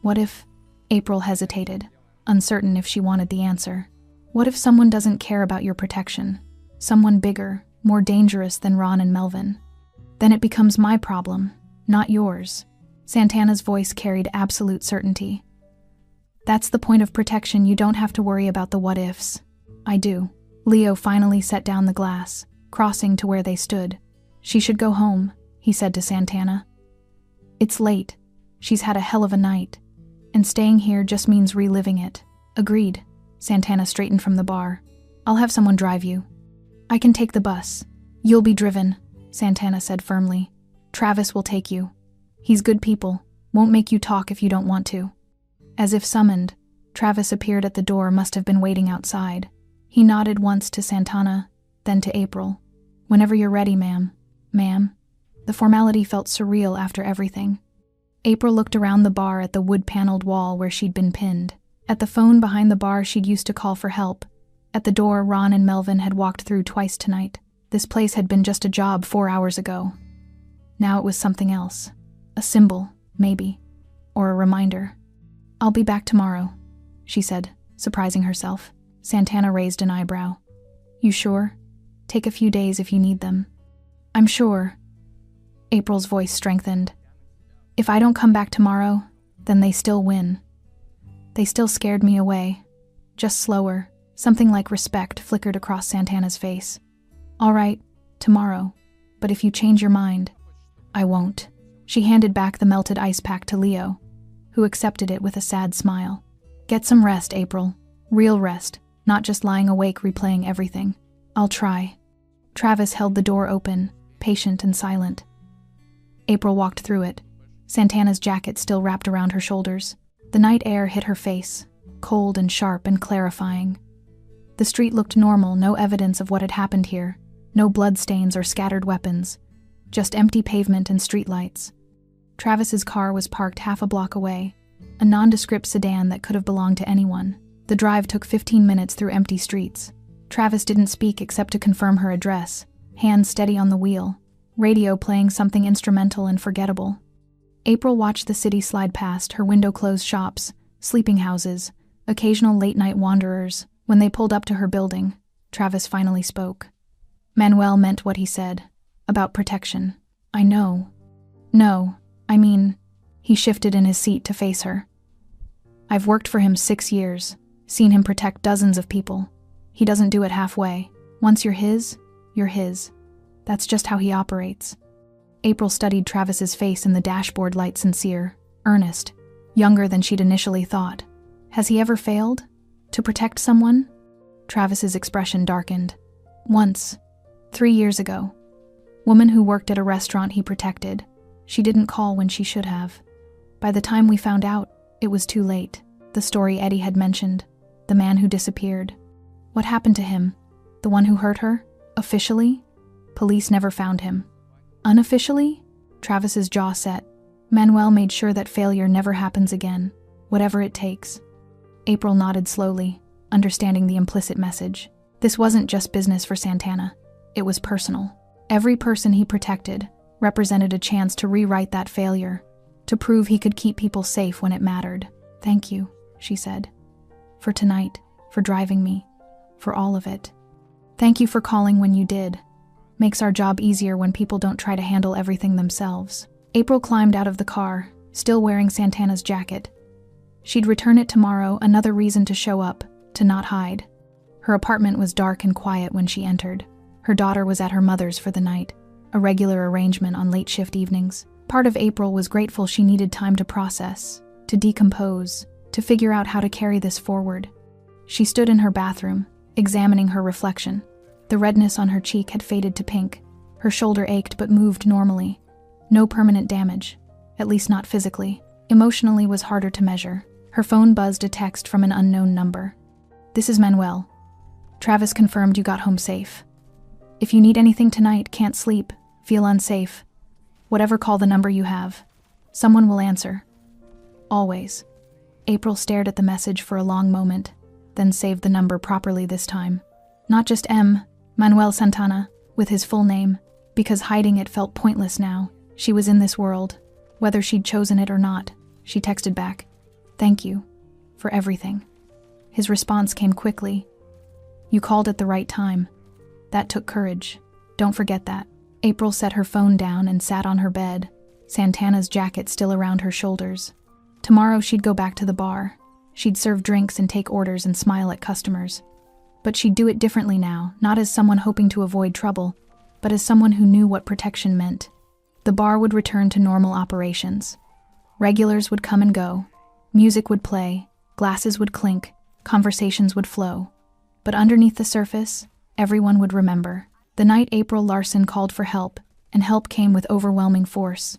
What if... April hesitated, uncertain if she wanted the answer. What if someone doesn't care about your protection? Someone bigger, more dangerous than Ron and Melvin? Then it becomes my problem, not yours. Santana's voice carried absolute certainty. That's the point of protection. You don't have to worry about the what-ifs. I do. Leo finally set down the glass, crossing to where they stood. She should go home, he said to Santana. It's late. She's had a hell of a night. And staying here just means reliving it. Agreed. Santana straightened from the bar. I'll have someone drive you. I can take the bus. You'll be driven, Santana said firmly. Travis will take you. He's good people. Won't make you talk if you don't want to. As if summoned, Travis appeared at the door, must have been waiting outside. He nodded once to Santana, then to April. Whenever you're ready, ma'am. Ma'am? The formality felt surreal after everything. April looked around the bar at the wood-paneled wall where she'd been pinned. At the phone behind the bar she'd used to call for help. At the door Ron and Melvin had walked through twice tonight. This place had been just a job 4 hours ago. Now it was something else. A symbol, maybe. Or a reminder. I'll be back tomorrow, she said, surprising herself. Santana raised an eyebrow. You sure? Take a few days if you need them. I'm sure. April's voice strengthened. If I don't come back tomorrow, then they still win. They still scared me away. Just slower. Something like respect flickered across Santana's face. All right, tomorrow. But if you change your mind, I won't. She handed back the melted ice pack to Leo, who accepted it with a sad smile. Get some rest, April. Real rest, not just lying awake replaying everything. I'll try. Travis held the door open, patient and silent. April walked through it, Santana's jacket still wrapped around her shoulders. The night air hit her face, cold and sharp and clarifying. The street looked normal, no evidence of what had happened here, no bloodstains or scattered weapons, just empty pavement and streetlights. Travis's car was parked half a block away, a nondescript sedan that could have belonged to anyone. The drive took 15 minutes through empty streets. Travis didn't speak except to confirm her address, hands steady on the wheel, radio playing something instrumental and forgettable. April watched the city slide past, her window-closed shops, sleeping houses, occasional late-night wanderers. When they pulled up to her building, Travis finally spoke. Manuel meant what he said, about protection. I know. No, I mean, he shifted in his seat to face her. I've worked for him 6 years, seen him protect dozens of people. He doesn't do it halfway. Once you're his, you're his. That's just how he operates. April studied Travis's face in the dashboard light, sincere, earnest, younger than she'd initially thought. Has he ever failed? To protect someone? Travis's expression darkened. Once, 3 years ago. Woman who worked at a restaurant he protected. She didn't call when she should have. By the time we found out, it was too late. The story Eddie had mentioned. The man who disappeared. What happened to him? The one who hurt her? Officially? Police never found him. Unofficially? Travis's jaw set. Manuel made sure that failure never happens again, whatever it takes. April nodded slowly, understanding the implicit message. This wasn't just business for Santana. It was personal. Every person he protected represented a chance to rewrite that failure, to prove he could keep people safe when it mattered. Thank you, she said. For tonight, for driving me, for all of it. Thank you for calling when you did. Makes our job easier when people don't try to handle everything themselves. April climbed out of the car, still wearing Santana's jacket. She'd return it tomorrow, another reason to show up, to not hide. Her apartment was dark and quiet when she entered. Her daughter was at her mother's for the night, a regular arrangement on late shift evenings. Part of April was grateful she needed time to process, to decompose, to figure out how to carry this forward. She stood in her bathroom, examining her reflection. The redness on her cheek had faded to pink. Her shoulder ached but moved normally. No permanent damage, at least not physically. Emotionally was harder to measure. Her phone buzzed a text from an unknown number. This is Manuel. Travis confirmed you got home safe. If you need anything tonight, can't sleep, feel unsafe, whatever, call the number you have. Someone will answer. Always. April stared at the message for a long moment, then saved the number properly this time. Not just Manuel Santana, with his full name, because hiding it felt pointless now. She was in this world. Whether she'd chosen it or not, she texted back, "Thank you. For everything." His response came quickly. "You called at the right time. That took courage. Don't forget that." April set her phone down and sat on her bed, Santana's jacket still around her shoulders. Tomorrow she'd go back to the bar. She'd serve drinks and take orders and smile at customers. But she'd do it differently now, not as someone hoping to avoid trouble, but as someone who knew what protection meant. The bar would return to normal operations. Regulars would come and go. Music would play, glasses would clink, conversations would flow. But underneath the surface, everyone would remember. The night April Larson called for help, and help came with overwhelming force.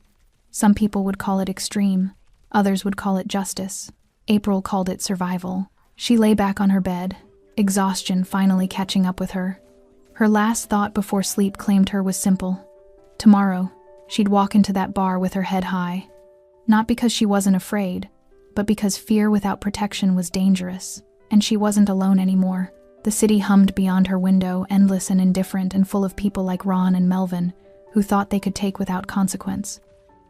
Some people would call it extreme, others would call it justice. April called it survival. She lay back on her bed, exhaustion finally catching up with her. Her last thought before sleep claimed her was simple. Tomorrow, she'd walk into that bar with her head high. Not because she wasn't afraid, but because fear without protection was dangerous, and she wasn't alone anymore. The city hummed beyond her window, endless and indifferent and full of people like Ron and Melvin, who thought they could take without consequence.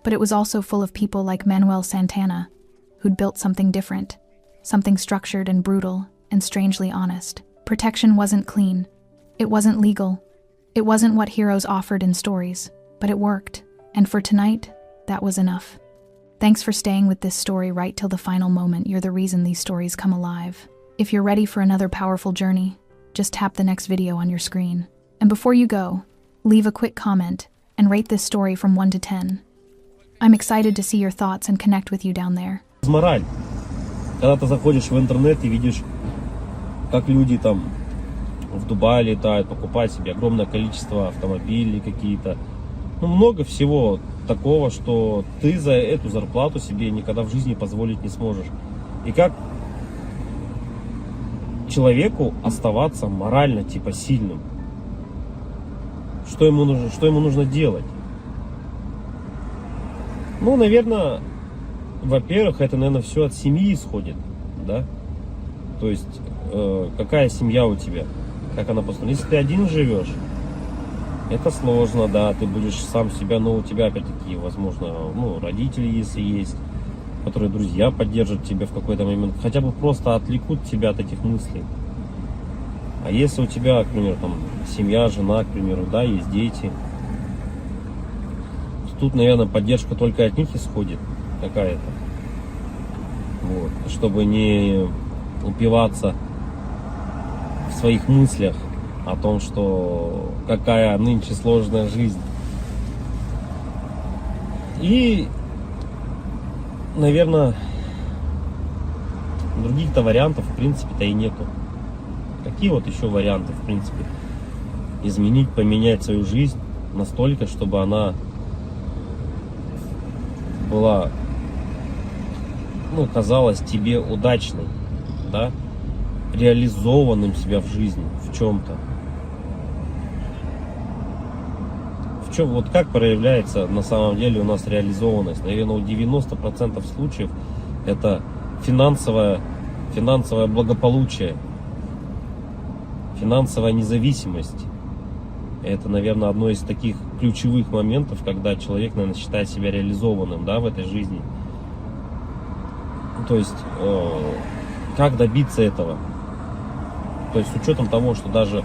But it was also full of people like Manuel Santana, who'd built something different, something structured and brutal and strangely honest. Protection wasn't clean. It wasn't legal. It wasn't what heroes offered in stories, but it worked. And for tonight, that was enough. Thanks for staying with this story right till the final moment. You're the reason these stories come alive. If you're ready for another powerful journey, just tap the next video on your screen. And before you go, leave a quick comment and rate this story from 1 to 10. I'm excited to see your thoughts and connect with you down there. Мораль. Когда ты заходишь в интернет и видишь, как люди там в Дубае летают, покупают себе огромное количество автомобилей какие-то. Ну, много всего такого, что ты за эту зарплату себе никогда в жизни позволить не сможешь. И как человеку оставаться морально типа сильным? Что ему нужно делать? Ну, наверное, во-первых, это, наверное, все от семьи исходит, да? То есть, какая семья у тебя, как она построена. Если ты один живешь, это сложно, да, ты будешь сам себя, но у тебя, опять-таки, возможно, ну, родители, если есть, которые, друзья, поддержат тебя в какой-то момент, хотя бы просто отвлекут тебя от этих мыслей. А если у тебя, к примеру, там, семья, жена, к примеру, да, есть дети, то тут, наверное, поддержка только от них исходит какая-то. Вот. Чтобы не упиваться в своих мыслях о том, что какая нынче сложная жизнь. И, наверное, других-то вариантов, в принципе-то, и нету. Какие вот еще варианты, в принципе, изменить, поменять свою жизнь настолько, чтобы она была, ну, казалась тебе удачной, да, реализованным себя в жизни, в чем-то. В чем, вот как проявляется на самом деле у нас реализованность? Наверное, у 90% случаев это финансовое благополучие, финансовая независимость. Это, наверное, одно из таких ключевых моментов, когда человек, наверное, считает себя реализованным, да, в этой жизни. То есть, как добиться этого? То есть, с учетом того, что даже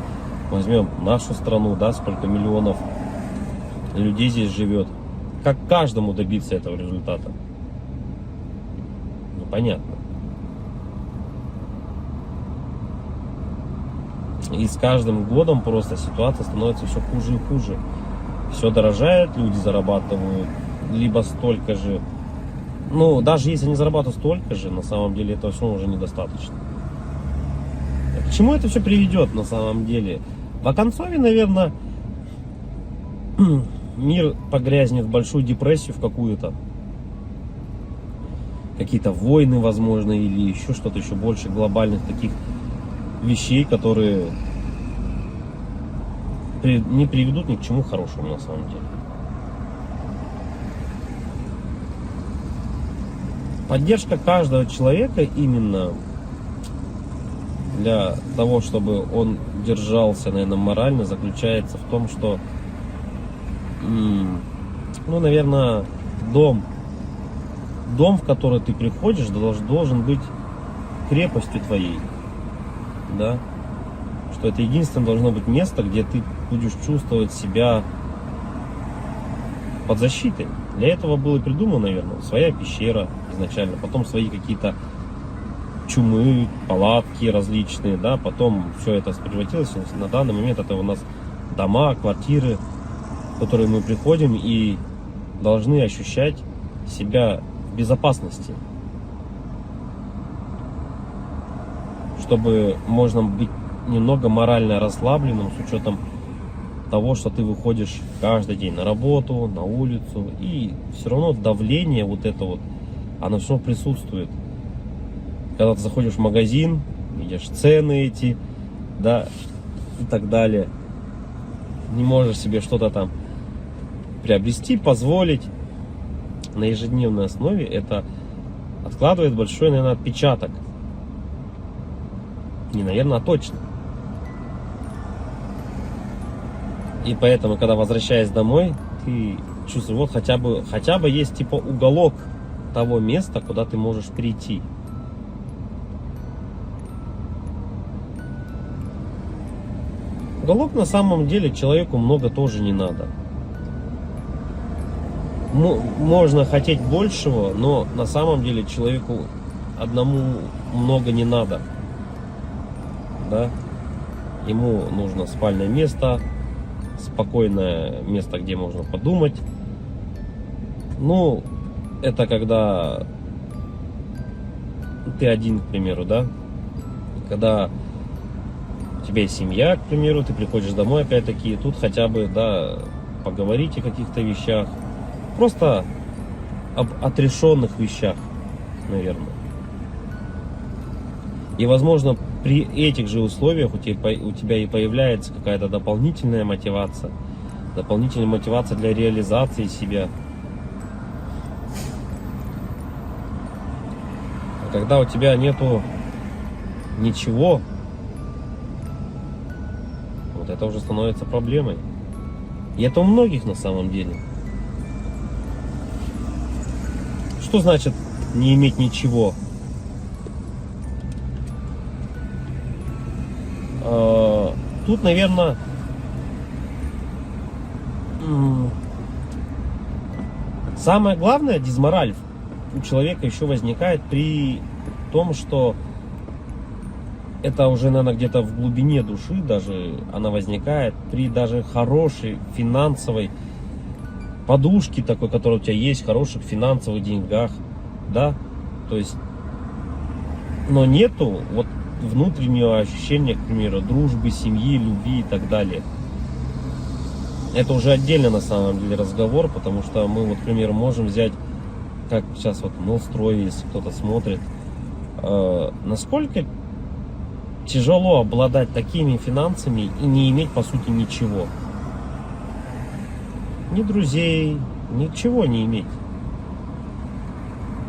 возьмем нашу страну, да, сколько миллионов людей здесь живет, как каждому добиться этого результата? Ну, понятно. И с каждым годом просто ситуация становится все хуже и хуже. Все дорожает, люди зарабатывают либо столько же. Ну, даже если они зарабатывают столько же, на самом деле этого все уже недостаточно. К чему это все приведет на самом деле? В оконцове, наверное, мир погрязнет в большую депрессию в какую-то. Какие-то войны, возможно, или еще что-то еще больше глобальных таких вещей, которые не приведут ни к чему хорошему на самом деле. Поддержка каждого человека именно для того, чтобы он держался, наверное, морально, заключается в том, что, ну, наверное, дом, в который ты приходишь, должен быть крепостью твоей, да, что это единственное должно быть место, где ты будешь чувствовать себя под защитой. Для этого было придумано, наверное, своя пещера изначально, потом свои какие-то чумы, палатки различные, да, потом все это превратилось, на данный момент это у нас дома, квартиры, в которые мы приходим и должны ощущать себя в безопасности, чтобы можно быть немного морально расслабленным с учетом того, что ты выходишь каждый день на работу, на улицу, и все равно давление вот это вот, оно все равно присутствует. Когда ты заходишь в магазин, видишь цены эти, да, и так далее, не можешь себе что-то там приобрести, позволить на ежедневной основе, это откладывает большой, наверное, отпечаток. Не, наверное, а точно. И поэтому, когда возвращаясь домой, ты чувствуешь, вот хотя бы есть типа уголок того места, куда ты можешь прийти. Уголок на самом деле человеку много тоже не надо. Можно хотеть большего, но на самом деле человеку одному много не надо. Да? Ему нужно спальное место, спокойное место, где можно подумать. Ну, это когда ты один, к примеру, да? Когда у тебя есть семья, к примеру, ты приходишь домой, опять-таки, и тут хотя бы, да, поговорить о каких-то вещах. Просто об отрешенных вещах, наверное. И, возможно, при этих же условиях у тебя и появляется какая-то дополнительная мотивация для реализации себя. А когда у тебя нету ничего, вот это уже становится проблемой. И это у многих на самом деле. Что значит не иметь ничего? Тут, наверное, самое главное, дизмораль у человека еще возникает при том, что это уже, наверное, где-то в глубине души даже она возникает при даже хорошей финансовой подушке такой, которая у тебя есть, хороших финансовых деньгах, да, то есть, но нету вот внутреннего ощущения, к примеру, дружбы, семьи, любви и так далее. Это уже отдельно на самом деле разговор, потому что мы, вот, к примеру, можем взять, как сейчас вот Мелстрой, если кто-то смотрит, насколько тяжело обладать такими финансами и не иметь, по сути, ничего. Ни друзей, ничего не иметь.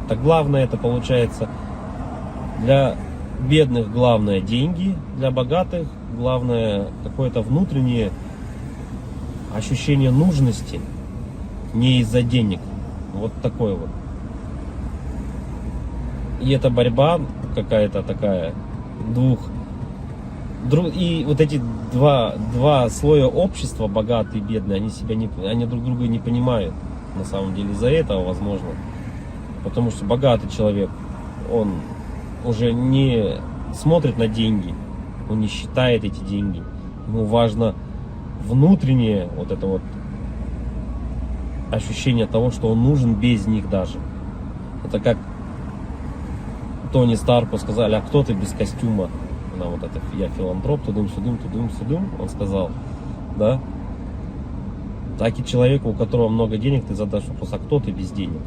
Так главное это получается для бедных главное деньги, для богатых главное какое-то внутреннее ощущение нужности, не из-за денег. Вот такое вот. И эта борьба какая-то такая и вот эти два слоя общества, богатые и бедные, они друг друга не понимают. На самом деле из-за этого, возможно. Потому что богатый человек, он уже не смотрит на деньги, он не считает эти деньги. Ему важно внутреннее вот это вот ощущение того, что он нужен без них даже. Это как Тони Старку сказали: а кто ты без костюма? На вот это я филантроп, тудым-сюдым, он сказал, да? Так и человеку, у которого много денег, ты задашь вопрос: а кто ты без денег?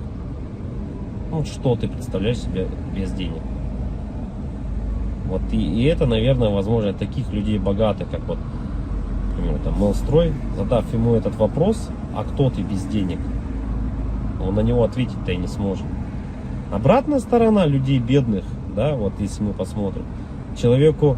Ну, что ты представляешь себе без денег? Вот и это, наверное, возможно, таких людей богатых, как вот, например, там Мелстрой, задав ему этот вопрос: а кто ты без денег? Он на него ответить-то и не сможет. Обратная сторона людей бедных, да, вот если мы посмотрим, человеку